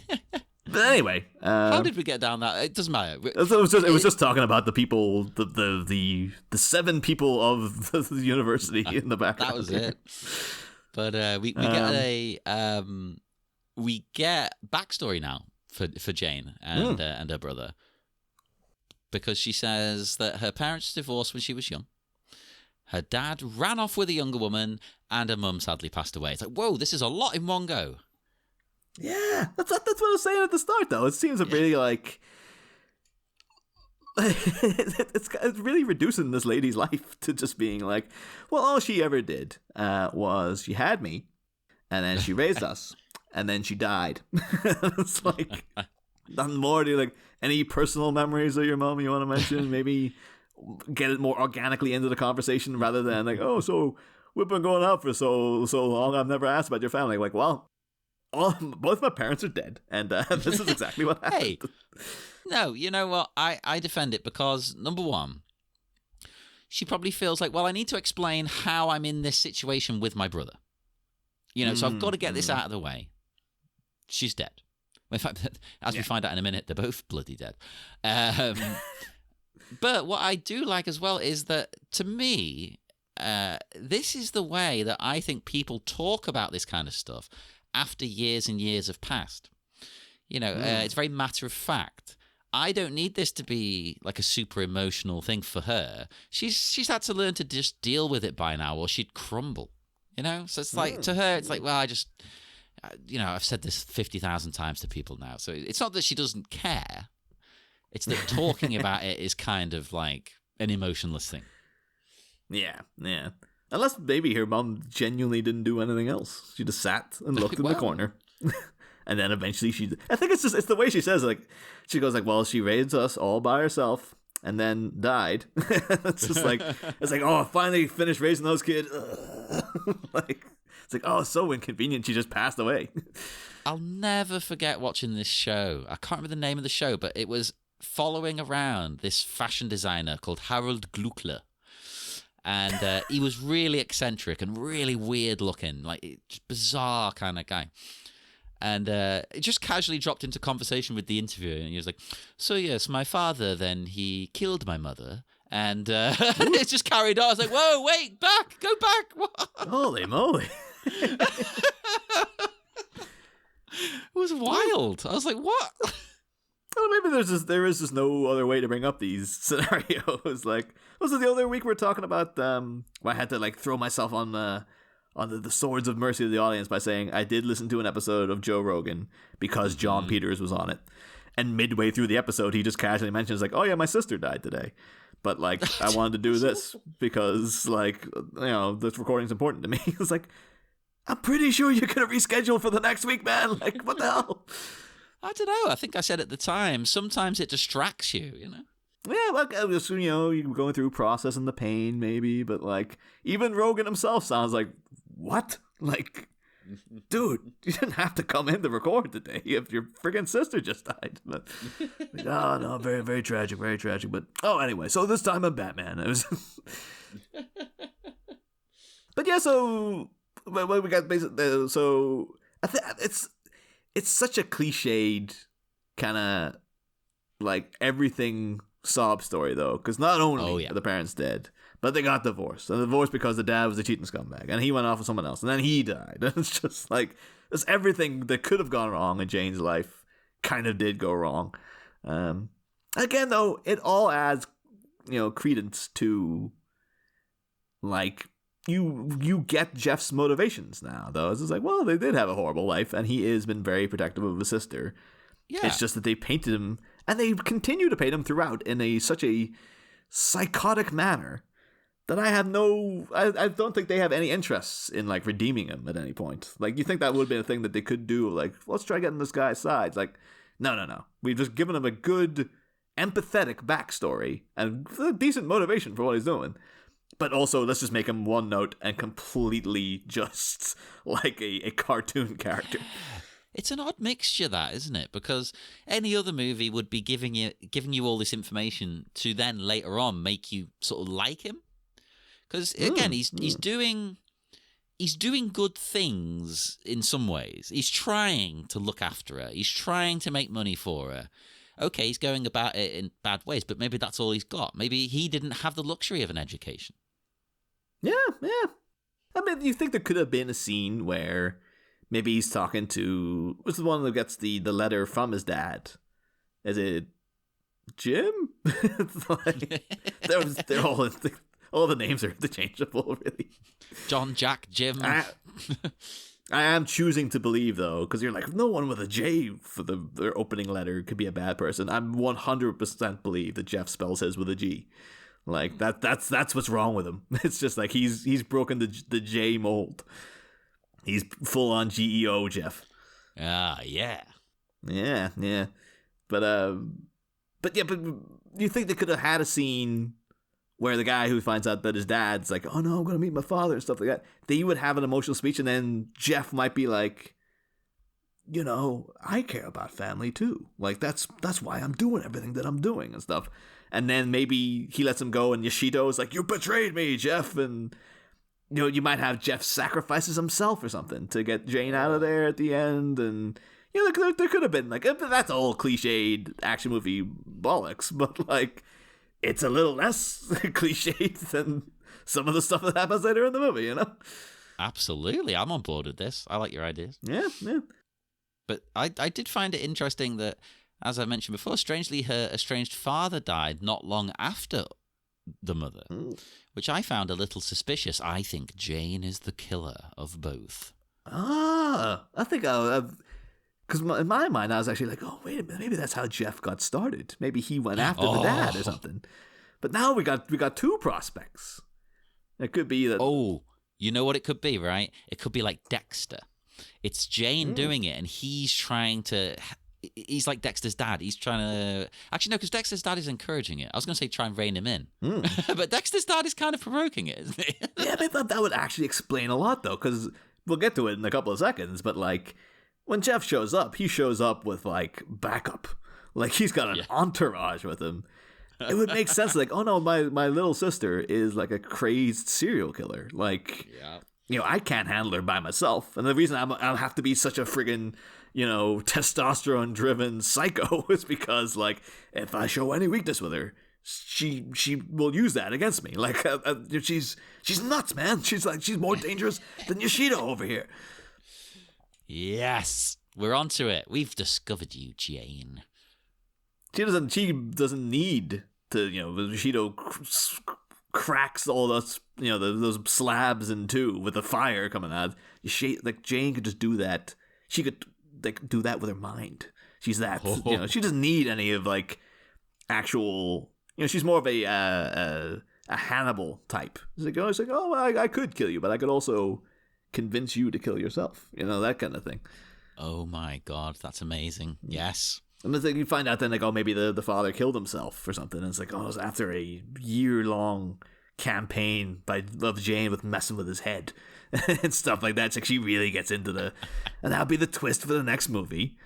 anyway, how did we get down that? It doesn't matter. It was just talking about the people, the 7 people of the university in the background. That was it. But we get backstory now for Jane and her brother, because she says that her parents divorced when she was young. Her dad ran off with a younger woman, and her mum sadly passed away. It's like, whoa, this is a lot in one go. Yeah, that's what I was saying at the start, though. It seems really like it's really reducing this lady's life to just being like, well, all she ever did was she had me, and then she raised us, and then she died. It's like nothing more. Do you like any personal memories of your mom you want to mention? Maybe get it more organically into the conversation rather than like, oh, so we've been going out for so long. I've never asked about your family. Like, well, both my parents are dead, and this is exactly what happened. Hey, no, you know what? I defend it because, number one, she probably feels like, well, I need to explain how I'm in this situation with my brother. So I've got to get this out of the way. She's dead. In fact, as we find out in a minute, they're both bloody dead. But what I do like as well is that, to me, this is the way that I think people talk about this kind of stuff after years and years have passed. It's very matter of fact. I don't need this to be like a super emotional thing for her. She's had to learn to just deal with it by now, or she'd crumble. So it's like to her, it's like, well, I just, I've said this 50,000 times to people now. So it's not that she doesn't care. It's that talking about it is kind of like an emotionless thing. Yeah. Unless maybe her mom genuinely didn't do anything else. She just sat and looked in the corner. And then eventually I think it's the way she says, like, she goes like, well, she raised us all by herself and then died. It's just like, oh, I finally finished raising those kids. It's like, oh, it's so inconvenient. She just passed away. I'll never forget watching this show. I can't remember the name of the show, but it was following around this fashion designer called Harold Gluckler. And he was really eccentric and really weird looking, like just bizarre kind of guy. And it just casually dropped into conversation with the interviewer. And he was like, so yes, my father, then he killed my mother. And it just carried on. I was like, whoa, wait, go back. What? Holy moly. It was wild. I was like, what? Well, maybe there is just no other way to bring up these scenarios. Like, was it the other week we were talking about where I had to like throw myself on the swords of mercy of the audience by saying I did listen to an episode of Joe Rogan because John Peters was on it. And midway through the episode, he just casually mentions like, oh yeah, my sister died today. But like, I wanted to do this because like, this recording's important to me. It's like, I'm pretty sure you're going to reschedule for the next week, man. Like, what the hell? I don't know. I think I said at the time, sometimes it distracts you, Yeah, like, you're going through processing the pain, maybe, but, like, even Rogan himself sounds like, what? Like, dude, you didn't have to come in to record today if your friggin' sister just died. But, like, oh, no, very, very tragic, very tragic. But, anyway, so this time I'm Batman. It was... But, yeah, so, we got basically, so, I think it's such a cliched kind of, like, everything sob story, though, because not only are the parents dead, but they got divorced. And divorced because the dad was a cheating scumbag, and he went off with someone else, and then he died. And it's just like, it's everything that could have gone wrong in Jane's life kind of did go wrong. Again, though, it all adds, credence to, like, you get Jeff's motivations now, though. It's just like, well, they did have a horrible life, and he has been very protective of his sister. Yeah. It's just that they painted him, and they continue to paint him throughout in such a psychotic manner that I don't think they have any interests in, like, redeeming him at any point. Like, you think that would have been a thing that they could do, like, let's try getting this guy's side. It's like, no. We've just given him a good, empathetic backstory and a decent motivation for what he's doing. But also, let's just make him one note and completely just like a cartoon character. It's an odd mixture, that, isn't it? Because any other movie would be giving you all this information to then later on make you sort of like him. Because again, he's doing good things in some ways. He's trying to look after her. He's trying to make money for her. Okay, he's going about it in bad ways, but maybe that's all he's got. Maybe he didn't have the luxury of an education. Yeah. I mean, you think there could have been a scene where maybe he's talking to... What's the one that gets the letter from his dad? Is it Jim? It's like, they're all the names are interchangeable, really. John, Jack, Jim. I am choosing to believe, though, because you're like, no one with a J for their opening letter could be a bad person. I'm 100% believe that Jeff spells his with a G. Like, that's what's wrong with him. It's just like he's broken the J mold. He's full on GEO, Jeff. Ah, yeah. Yeah. But you think they could have had a scene where the guy who finds out that his dad's like, oh no, I'm going to meet my father and stuff like that, they would have an emotional speech, and then Jeff might be like, I care about family too. Like, that's why I'm doing everything that I'm doing and stuff. And then maybe he lets him go, and Yoshito's like, you betrayed me, Jeff. And, you might have Jeff sacrifices himself or something to get Jane out of there at the end. And, there could have been, like, that's all cliched action movie bollocks. But, like, it's a little less cliched than some of the stuff that happens later in the movie, you know? Absolutely. I'm on board with this. I like your ideas. Yeah, yeah. But I did find it interesting that, as I mentioned before, strangely, her estranged father died not long after the mother, which I found a little suspicious. I think Jane is the killer of both. Ah, I think because in my mind, I was actually like, oh, wait a minute, maybe that's how Jeff got started. Maybe he went after the dad or something. But now we got two prospects. It could be that. Oh, you know what it could be, right? It could be like Dexter. It's Jane doing it, and he's trying to. He's like Dexter's dad. He's trying to. Actually, no, because Dexter's dad is encouraging it. I was going to say try and rein him in. But Dexter's dad is kind of provoking it, isn't he? Yeah, I thought that would actually explain a lot, though, because we'll get to it in a couple of seconds. But, like, when Jeff shows up, he shows up with, like, backup. Like, he's got an entourage with him. It would make sense, like, oh, no, my little sister is, like, a crazed serial killer. Like, you know, I can't handle her by myself. And the reason I'll have to be such a friggin', you know, testosterone-driven psycho is because, like, if I show any weakness with her, she will use that against me. Like, she's nuts, man. She's more dangerous than Yoshida over here. Yes, we're onto it. We've discovered you, Jane. She doesn't need to, you know, Yoshida cracks all those, you know, those slabs in two with the fire coming out. Like, Jane could just do that. She could, like, do that with her mind. She's that, you know, she doesn't need any of, like, actual, you know, she's more of a Hannibal type. It's like, oh, I could kill you, but I could also convince you to kill yourself. You know, that kind of thing. Oh my God, that's amazing. Yes. And then you find out then, like, oh, maybe the father killed himself or something. And it's like, oh, it was after a year-long campaign of Jane with messing with his head and stuff like that. It's like she really gets into and that'll be the twist for the next movie,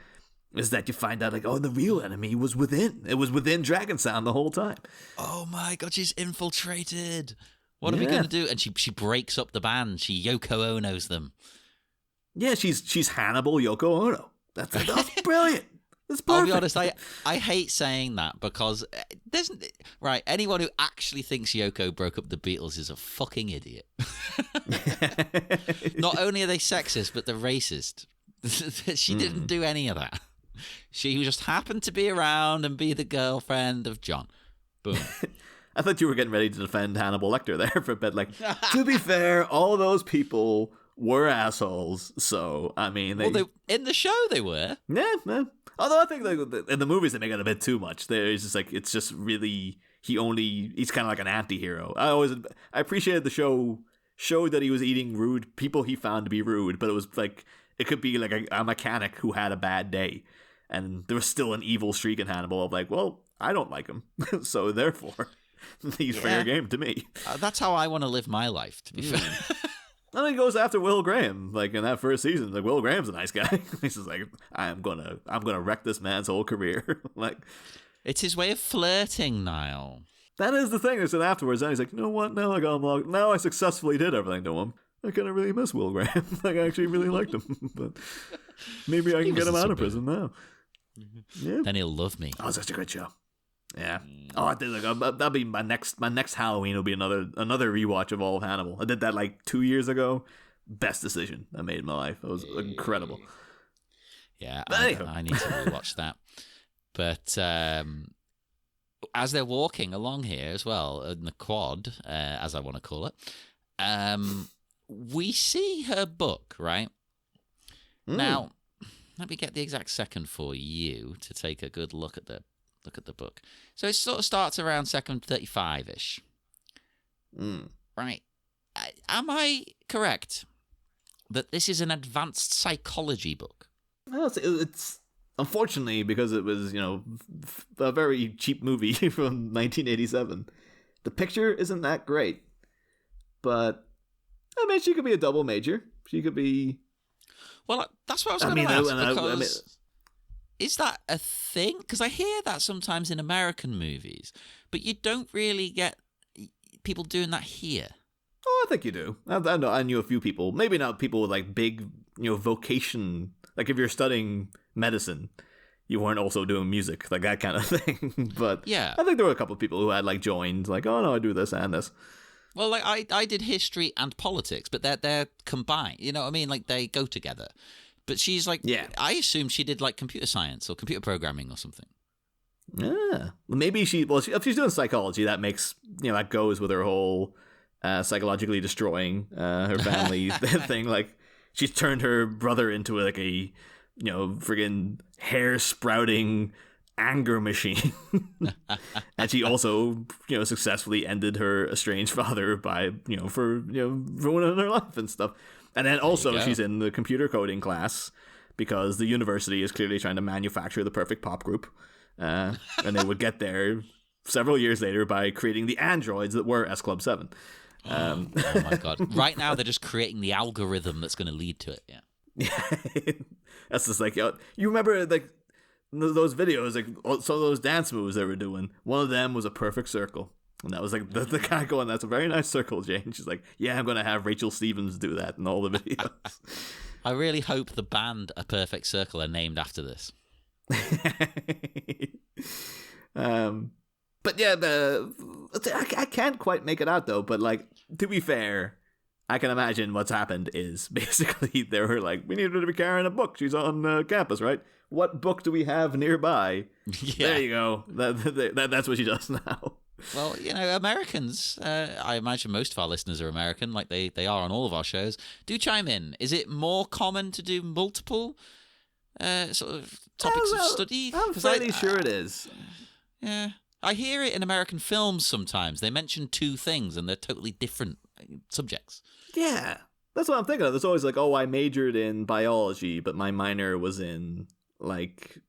is that you find out, like, oh, the real enemy was within. It was within Dragon Sound the whole time. Oh my God, she's infiltrated. What are we going to do? And she breaks up the band. She Yoko Ono's them. Yeah, she's Hannibal Yoko Ono. That's brilliant. It's perfect. I'll be honest, I hate saying that because anyone who actually thinks Yoko broke up the Beatles is a fucking idiot. Not only are they sexist, but they're racist. She didn't do any of that. She just happened to be around and be the girlfriend of John. Boom. I thought you were getting ready to defend Hannibal Lecter there for a bit. Like, to be fair, all those people were assholes. So, I mean, in the show they were. Yeah. Although I think, like, in the movies they make it a bit too much. It's just like, it's just really, he's kind of like an anti-hero. I appreciated the show showed that he was eating rude people he found to be rude, but it was like, it could be like a mechanic who had a bad day, and there was still an evil streak in Hannibal of like, well, I don't like him, so therefore he's fair game to me. That's how I want to live my life, to be fair. And then he goes after Will Graham, like in that first season. Like, Will Graham's a nice guy. He's just like, I'm gonna wreck this man's whole career. Like, it's his way of flirting, Niall. That is the thing. They said afterwards, and he's like, you know what? Now I got him locked. Now I successfully did everything to him. I kind of really miss Will Graham. Like, I actually really liked him, but maybe I can get him out of prison now. Yeah. Then he'll love me. Oh, it's such a great show. Yeah. Oh, I did. Like, that'll be my next Halloween. Will be another rewatch of all of Hannibal. I did that like 2 years ago. Best decision I made in my life. It was incredible. Yeah, I need to rewatch that. But as they're walking along here as well in the quad, as I want to call it, we see her book, right? Now, let me get the exact second for you to take a good look at the book. So it sort of starts around second 35-ish. Right. Am I correct that this is an advanced psychology book? Well, it's unfortunately, because it was, you know, a very cheap movie from 1987. The picture isn't that great. But, I mean, she could be a double major. She could be... Well, that's what I was going to ask, because... Is that a thing? Because I hear that sometimes in American movies, but you don't really get people doing that here. Oh, I think you do. I knew a few people. Maybe not people with like big, you know, vocation. Like if you're studying medicine, you weren't also doing music, like that kind of thing. But yeah, I think there were a couple of people who had like joined, like, oh no, I do this and this. Well, like I did history and politics, but they're combined. You know what I mean? Like they go together. But she's like, I assumed she did like computer science or computer programming or something. Yeah, maybe if she's doing psychology, that makes that goes with her whole psychologically destroying her family thing. Like she's turned her brother into like a friggin' hair sprouting anger machine, and she also successfully ended her estranged father by for ruining her life and stuff. And then also she's in the computer coding class because the university is clearly trying to manufacture the perfect pop group. And they would get there several years later by creating the androids that were S Club 7. Oh my god! Right now they're just creating the algorithm that's going to lead to it. Yeah. That's just like you remember like those videos, like some of those dance moves they were doing. One of them was a perfect circle, and that was like the guy going, "That's a very nice circle, Jane." She's like, "Yeah, I'm going to have Rachel Stevens do that in all the videos." I really hope the band A Perfect Circle are named after this. But yeah, I can't quite make it out though. But like, to be fair, I can imagine what's happened is basically they were like, we need her to be carrying a book. She's on campus, right? What book do we have nearby? Yeah. There you go. That's what she does now. Well, Americans, I imagine most of our listeners are American, like they are on all of our shows. Do chime in. Is it more common to do multiple sort of topics of study? I'm fairly sure it is. Yeah. I hear it in American films sometimes. They mention two things and they're totally different subjects. Yeah. That's what I'm thinking of. There's always like, oh, I majored in biology, but my minor was in like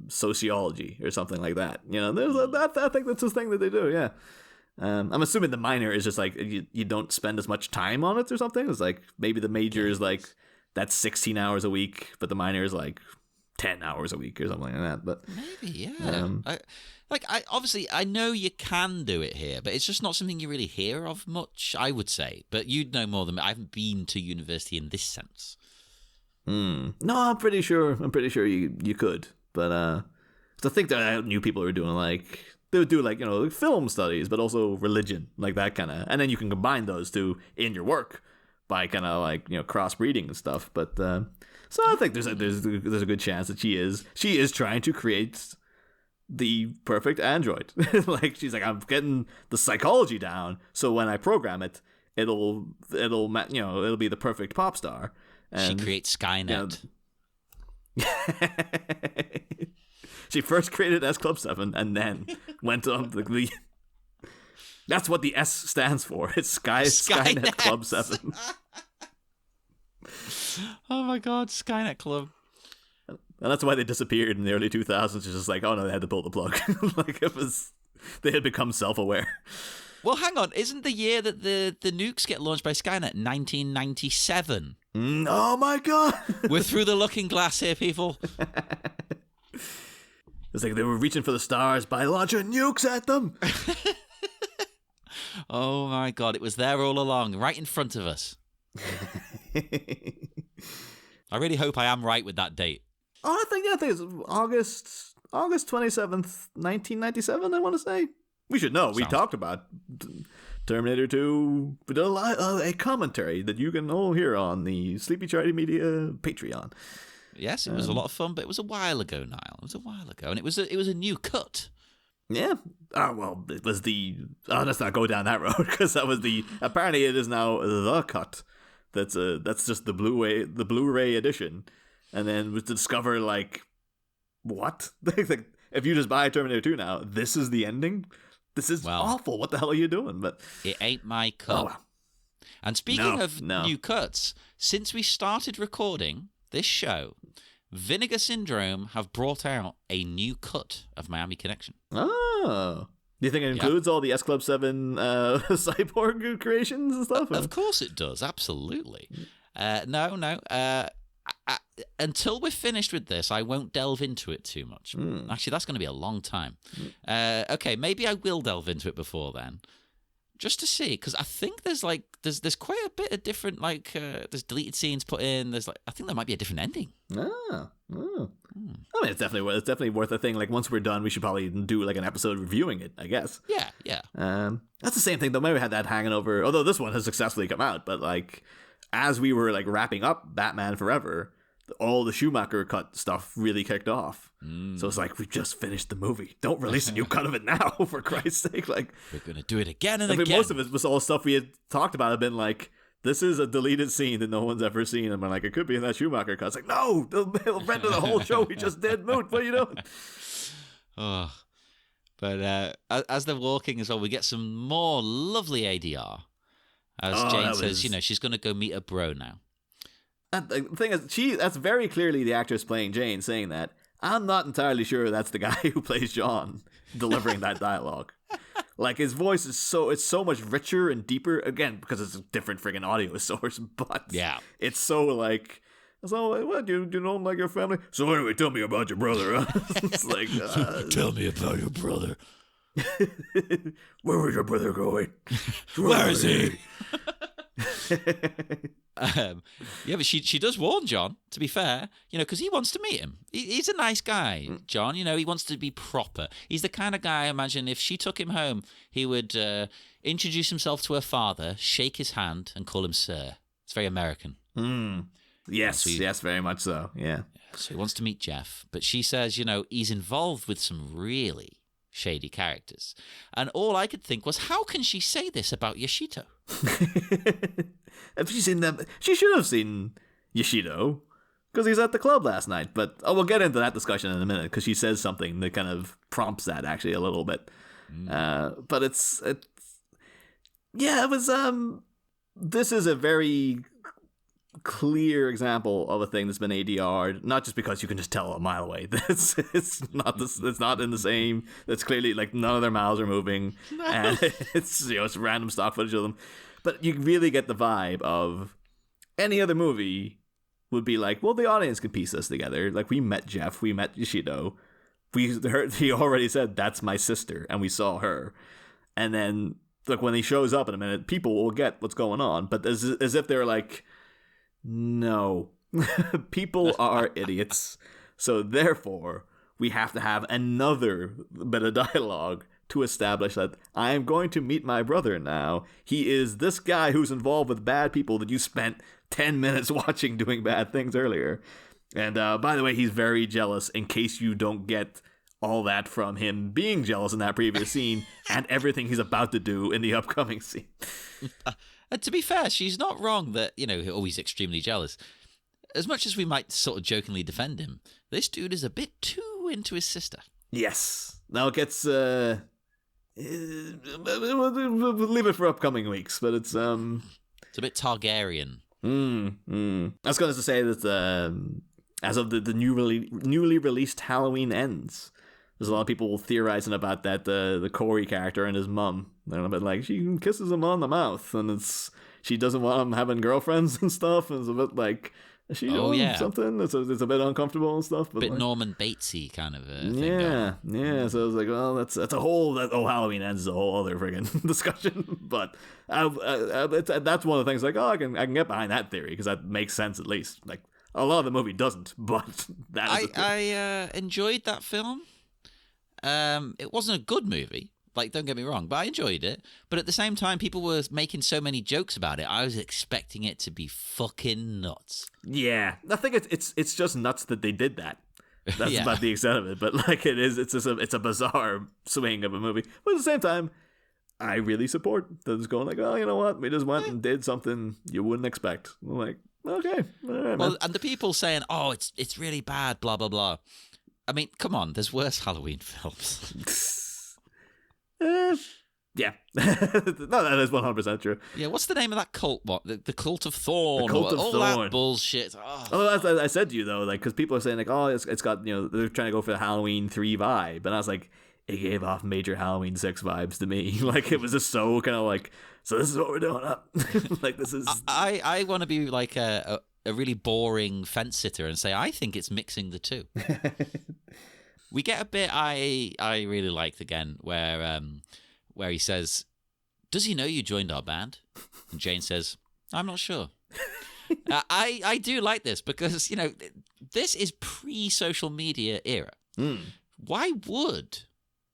sociology or something like that. There's I think that's the thing that they do, yeah. I'm assuming the minor is just like you don't spend as much time on it or something. It's like maybe the major is like that's 16 hours a week, but the minor is like 10 hours a week or something like that. But maybe, yeah. I obviously I know you can do it here, but it's just not something you really hear of much, I would say. But you'd know more than me. I haven't been to university in this sense. No, I'm pretty sure you could. But I think that I knew people who were doing like they would do like film studies, but also religion, like that kind of, and then you can combine those two in your work by kind of like crossbreeding and stuff. But so I think there's a good chance that she is trying to create the perfect android. Like she's like, I'm getting the psychology down, so when I program it, it'll be the perfect pop star. And, she creates Skynet. She first created S Club 7 and then went on the that's what the S stands for. It's Skynet Club 7. Oh my god, Skynet Club. And that's why they disappeared in the early 2000s. It's just like, oh no, they had to pull the plug. Like they had become self-aware. Well, hang on. Isn't the year that the nukes get launched by Skynet 1997? Oh my god. We're through the looking glass here, people. It's like they were reaching for the stars by launching nukes at them. Oh my god, it was there all along, right in front of us. I really hope I am right with that date. Oh, I think it's August 27th, 1997, I want to say. We should know. We talked about Terminator 2. We did a commentary that you can all hear on the Sleepy Charity Media Patreon. Yes, it was a lot of fun, but it was a while ago, Niall. It was a while ago, and it was a new cut. Yeah. Oh, well, it was let's not go down that road, because that was apparently it is now the cut. That's just the Blu-ray edition. And then was to discover, like, what? Like, if you just buy Terminator 2 now, this is the ending? This is awful. What the hell are you doing? But it ain't my cut. Oh, well. And speaking of new cuts, since we started recording this show, Vinegar Syndrome have brought out a new cut of Miami Connection. Oh. Do you think it includes all the S Club 7 cyborg creations and stuff? Of course it does. Absolutely. No. Until we're finished with this, I won't delve into it too much. Actually, that's going to be a long time. Okay, maybe I will delve into it before then. just to see, because I think there's quite a bit of different there's deleted scenes put in. I think there might be a different ending. Oh. I mean, it's definitely worth a thing. Like once we're done, we should probably do like an episode reviewing it, I guess. Yeah. That's the same thing though. Maybe we had that hanging over. Although this one has successfully come out, but like as we were like wrapping up Batman Forever, all the Schumacher cut stuff really kicked off. So it's like, we just finished the movie. Don't release a new cut of it now, for Christ's sake. Like, we're gonna do it again and I mean, again. most of it was all stuff we had talked about. Have been like, this is a deleted scene that no one's ever seen. And we're like, it could be in that Schumacher cut. It's like, no, they'll render the whole show we just did. Moot, what are you doing? Oh, but as they're walking as well, we get some more lovely ADR. As Jane says, she's going to go meet a bro now. And the thing is, that's very clearly the actress playing Jane saying that. I'm not entirely sure that's the guy who plays John delivering that dialogue. Like, his voice is so much richer and deeper, again, because it's a different friggin' audio source, but yeah, it's so like, what, do you know like your family? So anyway, tell me about your brother, huh? It's like, tell me about your brother. Where was your brother going? Where is he? Yeah, but she does warn John, to be fair, because he wants to meet him. He's a nice guy, John. He wants to be proper. He's the kind of guy, I imagine, if she took him home, he would introduce himself to her father, shake his hand, and call him sir. It's very American. Yes, yes, very much so, yeah. So he wants to meet Jeff, but she says, he's involved with some really shady characters. And all I could think was, how can she say this about Yoshito? Have you seen them? She should have seen Yoshito because he's at the club last night. But we'll get into that discussion in a minute because she says something that kind of prompts that actually a little bit. But it was. This is a very clear example of a thing that's been ADR'd, not just because you can just tell a mile away. It's not in the same. It's clearly like none of their mouths are moving, and it's random stock footage of them. But you really get the vibe of any other movie would be like, well, the audience could piece this together. Like, we met Jeff, we met Yoshito, he already said that's my sister, and we saw her, and then like when he shows up in a minute, people will get what's going on. But as if they're like, no, people are idiots, so therefore we have to have another bit of dialogue to establish that I am going to meet my brother now. He is this guy who's involved with bad people that you spent 10 minutes watching doing bad things earlier. And by the way, he's very jealous, in case you don't get all that from him being jealous in that previous scene and everything he's about to do in the upcoming scene. And to be fair, she's not wrong that, he's extremely jealous. As much as we might sort of jokingly defend him, this dude is a bit too into his sister. Yes. Now it gets... we'll leave it for upcoming weeks, but it's a bit Targaryen. I was going to say that as of the newly released Halloween Ends, there's a lot of people theorizing about that the Corey character and his mum. They're a bit like, she kisses him on the mouth, and she doesn't want him having girlfriends and stuff, and it's a bit like, is she doing something? It's a bit uncomfortable and stuff. But bit like, Norman Batesy kind of thing. Yeah. So I was like, well, that's a whole Halloween Ends is a whole other friggin' discussion. But that's one of the things like, I can get behind that theory because that makes sense at least. Like, a lot of the movie doesn't, but that is I enjoyed that film. It wasn't a good movie. Like, don't get me wrong, but I enjoyed it. But at the same time, people were making so many jokes about it. I was expecting it to be fucking nuts. Yeah, I think it's just nuts that they did that. That's about the extent of it. But like, it's a bizarre swing of a movie. But at the same time, I really support that it's going like, oh, you know what? We just went and did something you wouldn't expect. I'm like, okay, all right, well, man. And the people saying, oh, it's really bad, blah blah blah. I mean, come on, there's worse Halloween films. Yeah. No, that is 100% true. Yeah, what's the name of that cult? What? The Cult of Thorn? The Cult of all Thorn. that bullshit. Oh, I said to you, though, like, because people are saying, like, oh, it's got, they're trying to go for the Halloween 3 vibe. And I was like, it gave off major Halloween 6 vibes to me. Like, it was just so kind of like, so this is what we're doing up. Like, this is... I want to be like a really boring fence sitter and say, I think it's mixing the two. We get a bit I really liked again where he says does he know you joined our band? And Jane says, I'm not sure. I do like this because, you know, this is pre-social media era. Why would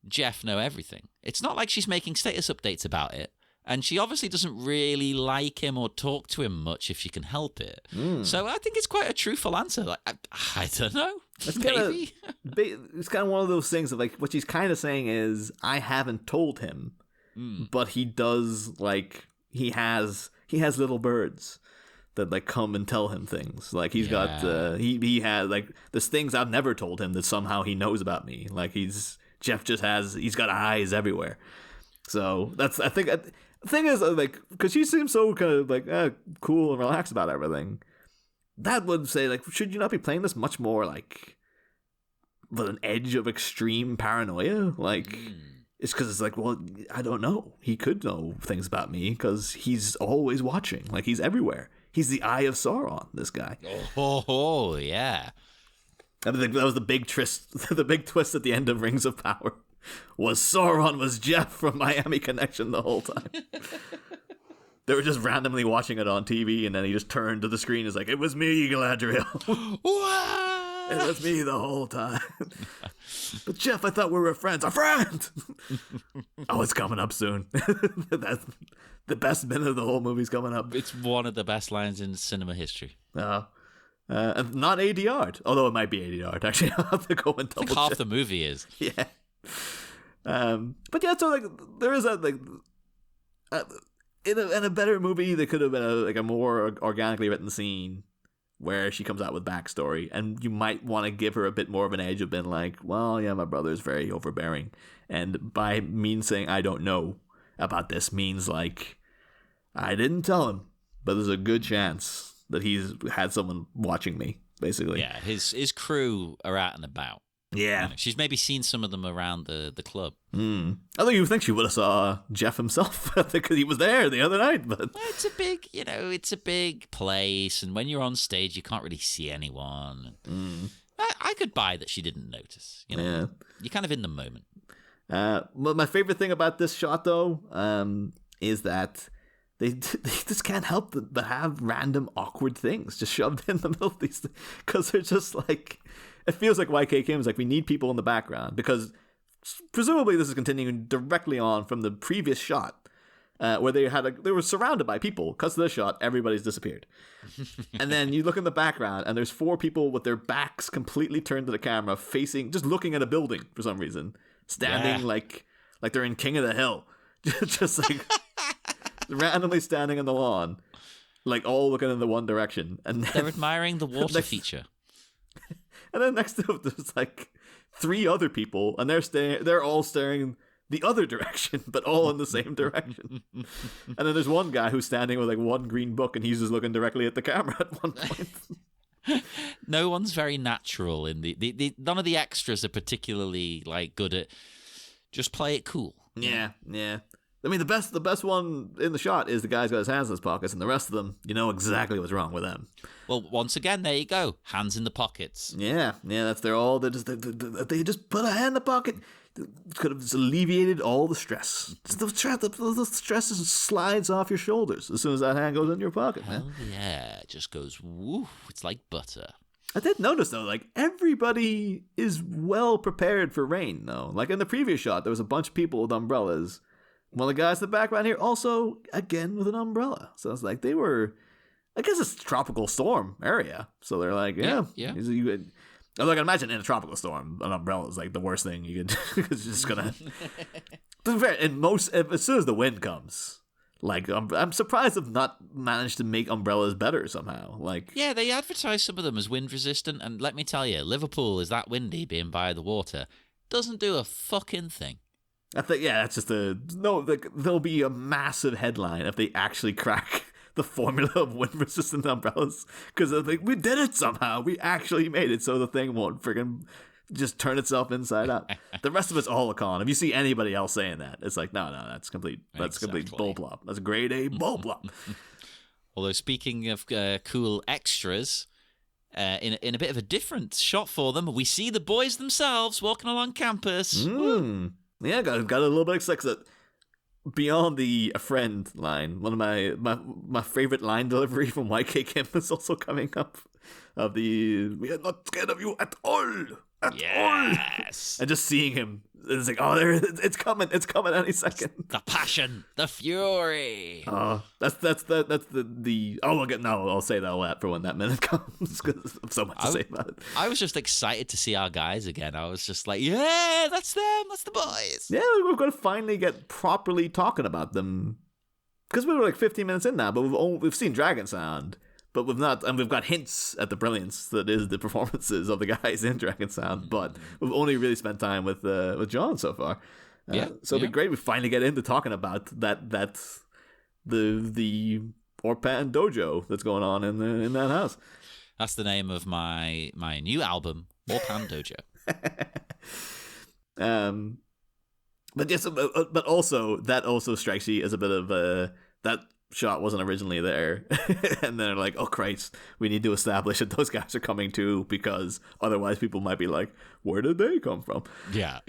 Jeff know everything? It's not like she's making status updates about it. And she obviously doesn't really like him or talk to him much if she can help it. So I think it's quite a truthful answer. Like, I don't know. Maybe. It's kind of one of those things of like what she's kind of saying is I haven't told him, but he does like he has little birds that like come and tell him things. Like he's got he has like there's things I've never told him that somehow he knows about me. Like he's got eyes everywhere. So that's I think. The thing is, like, because she seems so kind of like cool and relaxed about everything, that would say, like, should you not be playing this much more like with an edge of extreme paranoia? Like, it's because it's like, well, I don't know. He could know things about me because he's always watching. Like, he's everywhere. He's the Eye of Sauron. This guy. Oh yeah. I think that was the big twist. The big twist at the end of Rings of Power. Was Sauron was Jeff from Miami Connection the whole time. They were just randomly watching it on TV, and then he just turned to the screen and was like, it was me, Galadriel. It was me the whole time. But Jeff, I thought we were friends. A friend! Oh, it's coming up soon. That's the best minute of the whole movie's coming up. It's one of the best lines in cinema history. Not ADR'd, although it might be ADR'd. Actually, I'll have to go and double check. Half the movie is. Yeah. But yeah, so like there is that like in a better movie there could have been a more organically written scene where she comes out with backstory, and you might want to give her a bit more of an edge of being like, well, yeah, my brother's very overbearing, and by me saying I don't know about this means like I didn't tell him, but there's a good chance that he's had someone watching me, basically. Yeah, his crew are out and about. Yeah. You know, she's maybe seen some of them around the club. I think you would think she would have saw Jeff himself because he was there the other night. But well, it's a big place, and when you're on stage, you can't really see anyone. I could buy that she didn't notice. You know, yeah. You're kind of in the moment. Well, my favorite thing about this shot, though, is that they just can't help but have random awkward things just shoved in the middle of these things because they're just like. It feels like YK Kim is like, we need people in the background because presumably this is continuing directly on from the previous shot where they were surrounded by people. Because of this shot, everybody's disappeared. And then you look in the background and there's 4 people with their backs completely turned to the camera facing, just looking at a building for some reason. Standing like they're in King of the Hill. Just like randomly standing on the lawn. Like all looking in the one direction. And then, they're admiring the water feature. And then next to them, there's like 3 other people, and they're all staring the other direction, but all in the same direction. And then there's one guy who's standing with like one green book, and he's just looking directly at the camera at one point. No one's very natural in the none of the extras are particularly like good at just play it cool. Yeah. I mean, the best one in the shot is the guy's got his hands in his pockets, and the rest of them, you know exactly what's wrong with them. Well, once again, there you go. Hands in the pockets. Yeah, that's they just put a hand in the pocket. Could have just alleviated all the stress. The stress just slides off your shoulders as soon as that hand goes in your pocket, man. Hell yeah, it just goes woof. It's like butter. I did notice, though, like, everybody is well prepared for rain, though. Like, in the previous shot, there was a bunch of people with umbrellas. One of the guys in the background here also, again, with an umbrella. So it's like they were, I guess it's a tropical storm area. So they're like, yeah. Although I can imagine in a tropical storm, an umbrella is like the worst thing you could, it's just gonna, to be fair, as soon as the wind comes, like, I'm surprised they've not managed to make umbrellas better somehow. Like, yeah, they advertise some of them as wind resistant. And let me tell you, Liverpool is that windy being by the water. Doesn't do a fucking thing. I think, yeah, that's just there'll be a massive headline if they actually crack the formula of wind-resistant umbrellas, because they're like, we did it somehow. We actually made it so the thing won't friggin' just turn itself inside out. The rest of it's all a con. If you see anybody else saying that, it's like, no, that's complete bull plop. That's grade A bull plop. Although, speaking of cool extras, in a bit of a different shot for them, we see the boys themselves walking along campus. Yeah, got a little bit of sex. beyond the "a friend" line, one of my favorite line delivery from YK Kim is also coming up. Of the "we are not scared of you at all, at all," and just seeing him, it's like, oh, it's coming any second. The passion, the fury. Oh, that's the. Oh, I'll say that for when that minute comes because I've so much to say about it. I was just excited to see our guys again. I was just like, yeah, that's them, that's the boys. Yeah, we're going to finally get properly talking about them because we were like 15 minutes in now, but we've seen Dragon Sound. But we've not, and we've got hints at the brilliance that is the performances of the guys in Dragon Sound. But we've only really spent time with John so far. So it'd be great if we finally get into talking about the Orpan dojo that's going on in that house. That's the name of my new album, Orpan Dojo. But yes, but also that also strikes you as a bit of that shot wasn't originally there. And they're like, oh Christ, we need to establish that those guys are coming too, because otherwise people might be like, where did they come from? Yeah.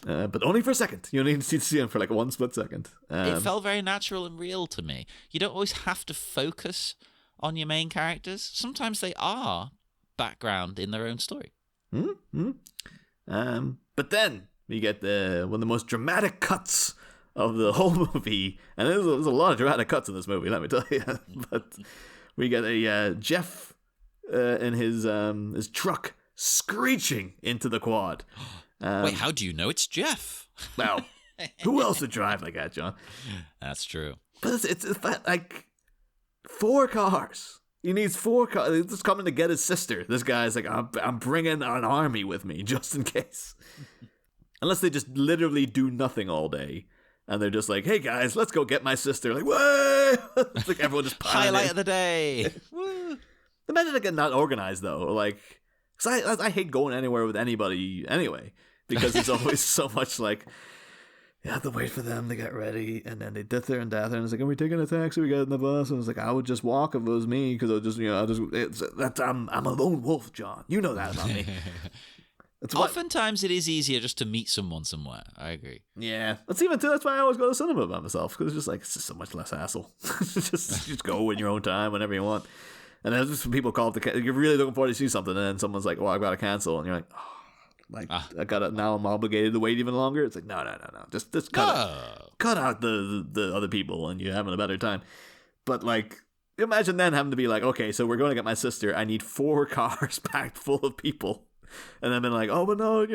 But only for a second. You only need to see them for like 1 split second. It felt very natural and real to me. You don't always have to focus on your main characters. Sometimes they are background in their own story. But then we get one of the most dramatic cuts of the whole movie, and there's a lot of dramatic cuts in this movie, let me tell you. But we get a Jeff in his truck screeching into the quad. Wait, how do you know it's Jeff? Well, who else would drive like that, John? That's true. But it's that, like, 4 cars. He needs 4 cars. He's just coming to get his sister. This guy's like, I'm bringing an army with me just in case. Unless they just literally do nothing all day. And they're just like, hey guys, let's go get my sister. Like, whoa! It's like everyone just highlight of the day. Imagine it getting not organized though. Like, cause I hate going anywhere with anybody anyway, because it's always so much like you have to wait for them to get ready, and then they dit there and that, and it's like, are we taking a taxi? We got in the bus, and it's like, I would just walk if it was me, because I'm a lone wolf, John. You know that about me. Oftentimes it is easier just to meet someone somewhere. I agree. Yeah. That's why I always go to cinema by myself, because it's just like, it's just so much less hassle. just go in your own time whenever you want. And then just when people call up you're really looking forward to see something, and then someone's like, well, I've got to cancel, and you're like, now I'm obligated to wait even longer. It's like, no. Just cut out the other people, and you're having a better time. But like, imagine then having to be like, okay, so we're going to get my sister. I need 4 cars packed full of people. And then been like, oh, but no,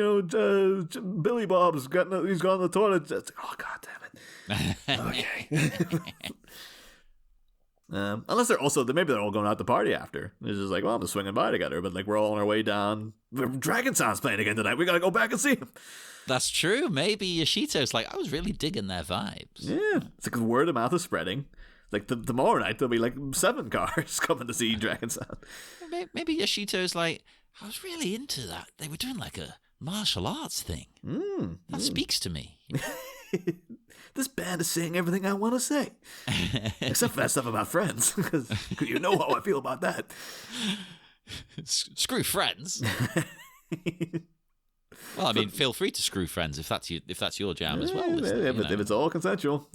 Billy Bob's he's gone to the toilet. It's like, oh, God damn it. Okay. Unless maybe they're all going out to party after. It's just like, well, I'm just swinging by together, but like we're all on our way down. Dragon Sound's playing again tonight. We got to go back and see him. That's true. Maybe Yoshito's like, I was really digging their vibes. Yeah. It's like word of mouth is spreading. Like tomorrow night, there'll be like 7 cars coming to see Dragon Sound. Maybe Yoshito's like, I was really into that. They were doing like a martial arts thing. That speaks to me. This band is saying everything I want to say. Except for that stuff about friends. Because you know how I feel about that. Screw friends. Well, I mean, feel free to screw friends if that's your jam as well. If it's all consensual.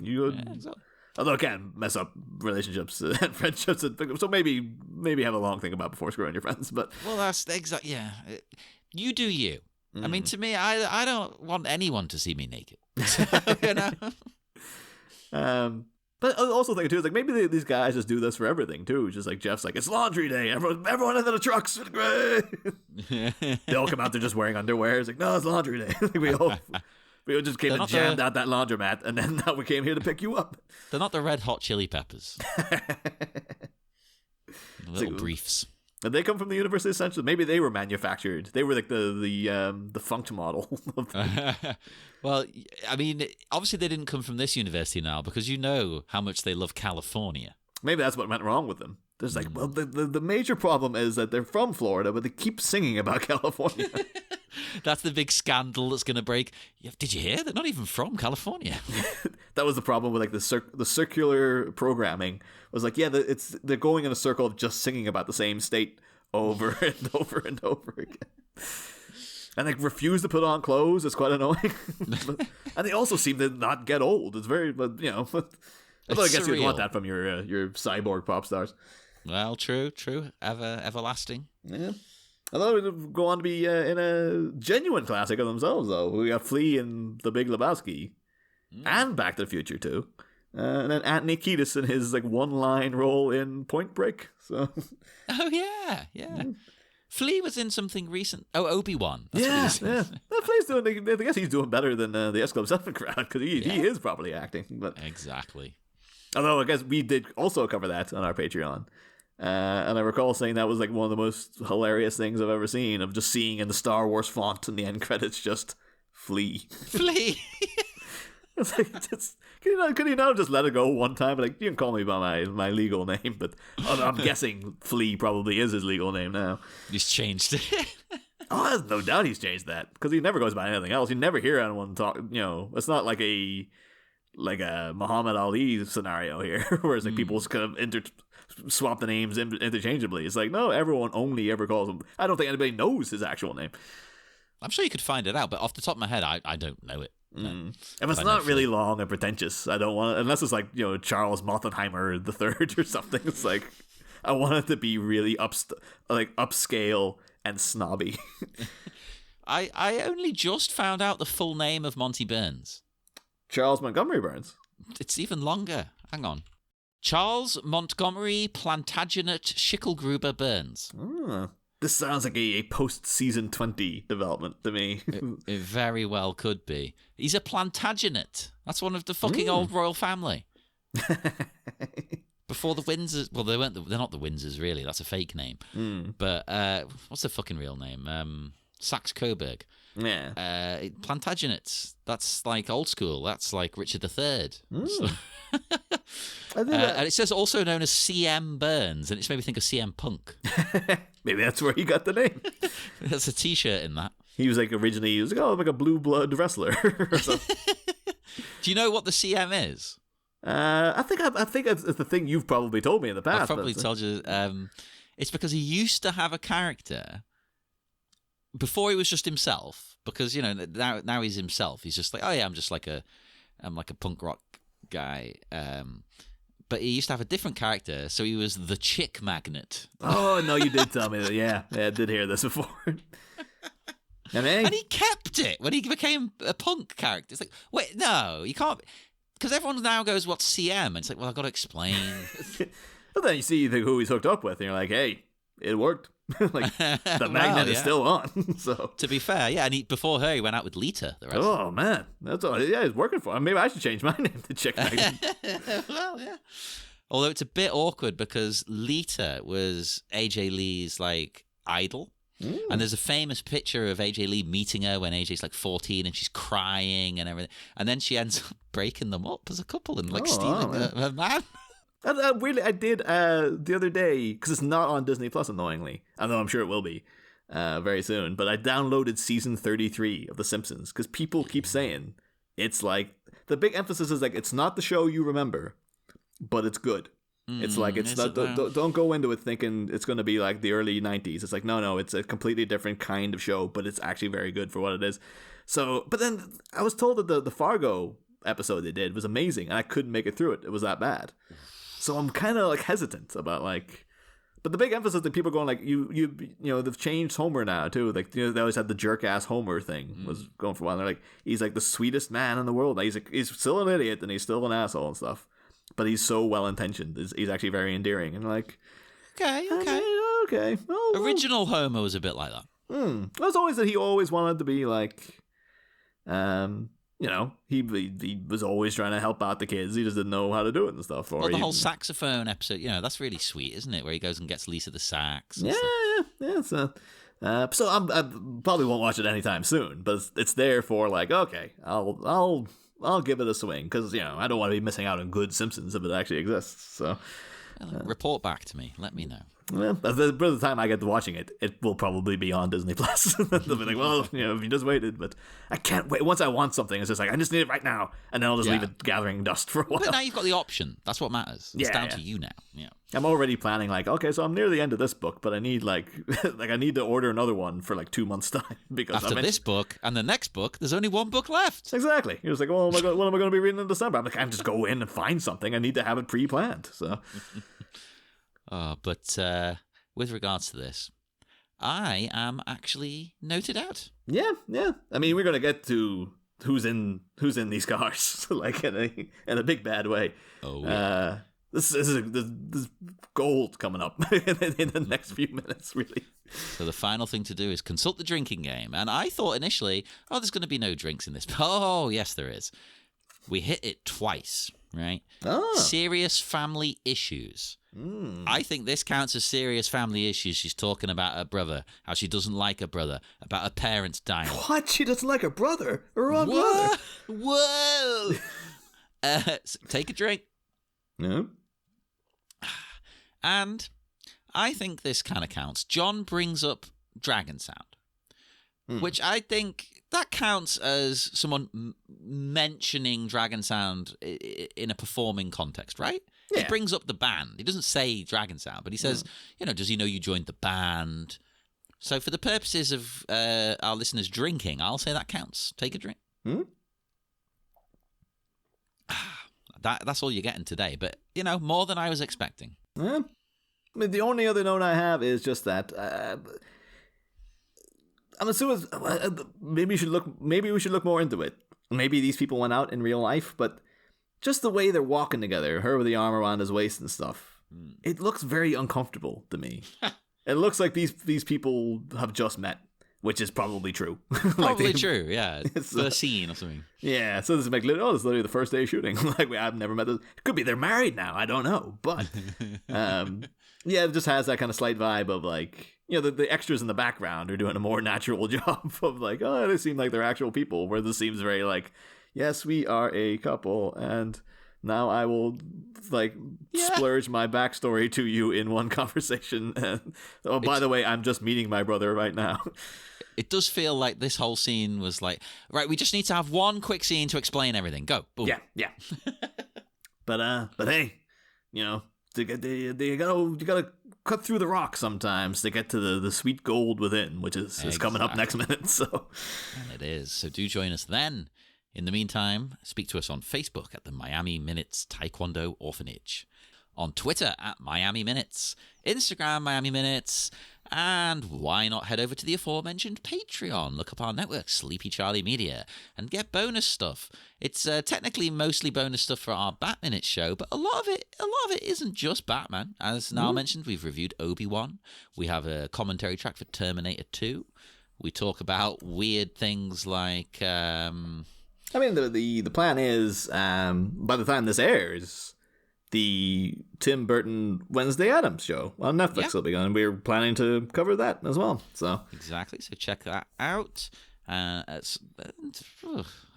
Although it can mess up relationships and friendships, so maybe have a long thing about before screwing your friends. But well, that's exactly You do you. I mean, to me, I don't want anyone to see me naked. So, but I also think too, it's like maybe these guys just do this for everything too. It's just like Jeff's like, it's laundry day. Everyone into the trucks. Great. They all come out there just wearing underwear. It's like, no, it's laundry day. We just came and jammed out that laundromat, and then now we came here to pick you up. They're not the Red Hot Chili Peppers. Little briefs. Did they come from the University of Central? Maybe they were manufactured. They were like the funked model. Well, I mean, obviously they didn't come from this university now, because you know how much they love California. Maybe that's what went wrong with them. There's like, well, the major problem is that they're from Florida, but they keep singing about California. That's the big scandal that's going to break. Did you hear? They're not even from California. That was the problem with like the circular programming. Was like, they're going in a circle of just singing about the same state over and over and over again. And they refuse to put on clothes. It's quite annoying. And they also seem to not get old. It's very, but you know, although I guess you'd want that from your cyborg pop stars. Well, true. Everlasting. Yeah. Although it would go on to be in a genuine classic of themselves, though. We got Flea and The Big Lebowski, and Back to the Future too, and then Anthony Kiedis in his like one-line role in Point Break. So. Oh yeah. Flea was in something recent. Oh, Obi-Wan. Yeah. Flea's doing. I guess he's doing better than the S Club 7 crowd because he is probably acting. But exactly. Although I guess we did also cover that on our Patreon. And I recall saying that was like one of the most hilarious things I've ever seen, of just seeing in the Star Wars font in the end credits just Flea. Flea. It's like, could you not just let it go one time? Like, you can call me by my legal name, but I'm guessing Flea probably is his legal name now. He's changed it. Oh, there's no doubt he's changed that, because he never goes by anything else. You never hear anyone talk. You know, it's not like a Muhammad Ali scenario here, where it's like people just kind of swap the names interchangeably. It's like, no, everyone only ever calls him. I don't think anybody knows his actual name. I'm sure you could find it out, but off the top of my head, I don't know it. No. If it's not really long and pretentious, I don't want it, unless it's like, you know, Charles Mothenheimer III or something. It's like, I want it to be really upscale and snobby. I only just found out the full name of Monty Burns. Charles Montgomery Burns. It's even longer. Hang on. Charles Montgomery Plantagenet Schicklgruber Burns. This sounds like a post-season 20 development to me. It very well could be. He's a Plantagenet. That's one of the fucking old royal family. Before the Windsors... Well, they're not the Windsors, really. That's a fake name. But what's the fucking real name? Saxe-Coburg. Yeah. Plantagenets. That's like old school. That's like Richard III. So... and it says also known as CM Burns, and it's made me think of CM Punk. Maybe that's where he got the name. There's a T-shirt in that. He was like originally, he was like, oh, I'm like a blue blood wrestler or something. Do you know what the CM is? I think it's the thing you've probably told me in the past. I've probably told you. It's because he used to have a character before he was just himself. Because, you know, now he's himself. He's just like, oh yeah, I'm like a punk rock guy. But he used to have a different character, so he was the chick magnet. Oh no, you did tell me that. Yeah, I did hear this before. And he kept it when he became a punk character. It's like, wait, no, you can't, because everyone now goes, what's CM? And it's like, well, I've got to explain. But then you see who he's hooked up with, and you're like, hey, it worked. Like, the magnet is still on. So to be fair, yeah, and before her, he went out with Lita. The rest. Oh man, that's all. Yeah, he's working for him. Maybe I should change my name to Chick Magnet. Well, yeah. Although it's a bit awkward because Lita was AJ Lee's like idol. And there's a famous picture of AJ Lee meeting her when AJ's like 14 and she's crying and everything. And then she ends up breaking them up as a couple and like stealing her man. I did the other day, because it's not on Disney Plus, annoyingly. Although I'm sure it will be very soon. But I downloaded season 33 of The Simpsons, because people keep saying it's like, the big emphasis is like, it's not the show you remember, but it's good. It's like, it's not, don't go into it thinking it's going to be like the early 90s. It's like, no, it's a completely different kind of show, but it's actually very good for what it is. So, but then I was told that the Fargo episode they did was amazing, and I couldn't make it through it. It was that bad. So I'm kind of like hesitant about like, but the big emphasis that people are going like, you know, they've changed Homer now too. Like, you know, they always had the jerk ass Homer thing was going for a while. They're like, he's like the sweetest man in the world. Like, he's still an idiot and he's still an asshole and stuff, but he's so well intentioned. He's actually very endearing. And like, okay. Oh, original Homer was a bit like that. It was always that he always wanted to be like, you know, he was always trying to help out the kids. He just didn't know how to do it and stuff. Well, the whole saxophone episode, you know, that's really sweet, isn't it? Where he goes and gets Lisa the sax. Yeah. So I probably won't watch it anytime soon, but it's there for like, okay, I'll give it a swing, because, you know, I don't want to be missing out on good Simpsons if it actually exists. So report back to me. Let me know. Well, by the time I get to watching it, it will probably be on Disney Plus. They'll be like, well, if you just waited, but I can't wait. Once I want something, it's just like, I just need it right now, and then I'll just leave it gathering dust for a while. But now you've got the option. That's what matters. It's down to you now. Yeah. I'm already planning, like, okay, so I'm near the end of this book, but I need, like I need to order another one for, 2 months' time. Because after this book and the next book, there's only one book left. Exactly. You're just like, well, what am I going to be reading in December? I'm like, I can't just go in and find something. I need to have it pre-planned, so... But with regards to this, I am actually noted out. Yeah. I mean, we're gonna get to who's in these cars, in a big bad way. Oh yeah. This is gold coming up in the next few minutes, really. So the final thing to do is consult the drinking game, and I thought initially, there's going to be no drinks in this. Oh yes, there is. We hit it twice, right? Oh. Serious family issues. I think this counts as serious family issues. She's talking about her brother, how she doesn't like her brother, about her parents dying. What? She doesn't like her brother? Her own brother? Whoa! Take a drink. No. And I think this kind of counts. John brings up Dragon Sound, which I think that counts as someone mentioning Dragon Sound in a performing context, right? Yeah. He brings up the band. He doesn't say Dragon Sound, but he says, does he know you joined the band? So for the purposes of our listeners drinking, I'll say that counts. Take a drink. That's all you're getting today, but, more than I was expecting. I mean, the only other note I have is just that I'm assuming maybe we should look more into it. Maybe these people went out in real life, but just the way they're walking together, her with the arm around his waist and stuff, it looks very uncomfortable to me. It looks like these people have just met, which is probably true. Probably true, yeah. It's the scene or something. Yeah, so this is like, this is literally the first day of shooting. I've never met this. It could be they're married now. I don't know, but it just has that kind of slight vibe of the extras in the background are doing a more natural job of they seem like they're actual people. Where this seems very yes, we are a couple, and now I will splurge my backstory to you in one conversation. And, by the way, I'm just meeting my brother right now. It does feel like this whole scene was right, we just need to have one quick scene to explain everything. Go. Boom. Yeah. but hey, you gotta cut through the rock sometimes to get to the sweet gold within, which is coming up next minute. So, and it is. So do join us then. In the meantime, speak to us on Facebook at the Miami Minutes Taekwondo Orphanage, on Twitter at Miami Minutes, Instagram Miami Minutes, and why not head over to the aforementioned Patreon, look up our network, Sleepy Charlie Media, and get bonus stuff. It's technically mostly bonus stuff for our Bat Minutes show, but a lot of it isn't just Batman. As Niall mentioned, we've reviewed Obi-Wan. We have a commentary track for Terminator 2. We talk about weird things like... I mean, the plan is, by the time this airs, the Tim Burton Wednesday Addams show on Netflix will be on, and we're planning to cover that as well. So exactly. So check that out. At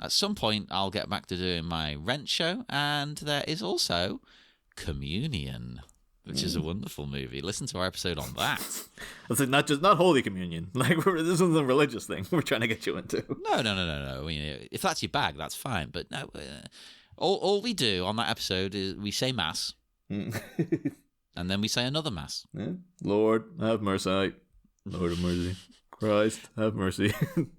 some point, I'll get back to doing my Rent show, and there is also Communion, which is a wonderful movie. Listen to our episode on that. It's not Holy Communion. This isn't a religious thing we're trying to get you into. No. I mean, if that's your bag, that's fine. But no, all we do on that episode is we say Mass, and then we say another Mass. Yeah. Lord, have mercy. Lord have mercy. Christ, have mercy.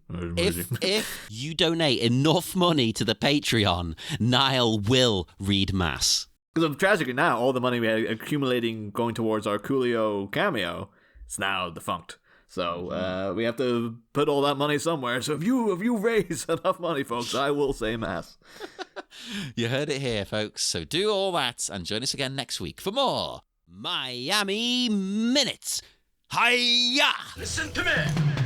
Lord have mercy. If you donate enough money to the Patreon, Niall will read Mass. Because tragically now, all the money we had accumulating going towards our Coolio cameo is now defunct. So we have to put all that money somewhere. So if you raise enough money, folks, I will say Mass. You heard it here, folks. So do all that and join us again next week for more Miami Minutes. Hiya! Listen to me!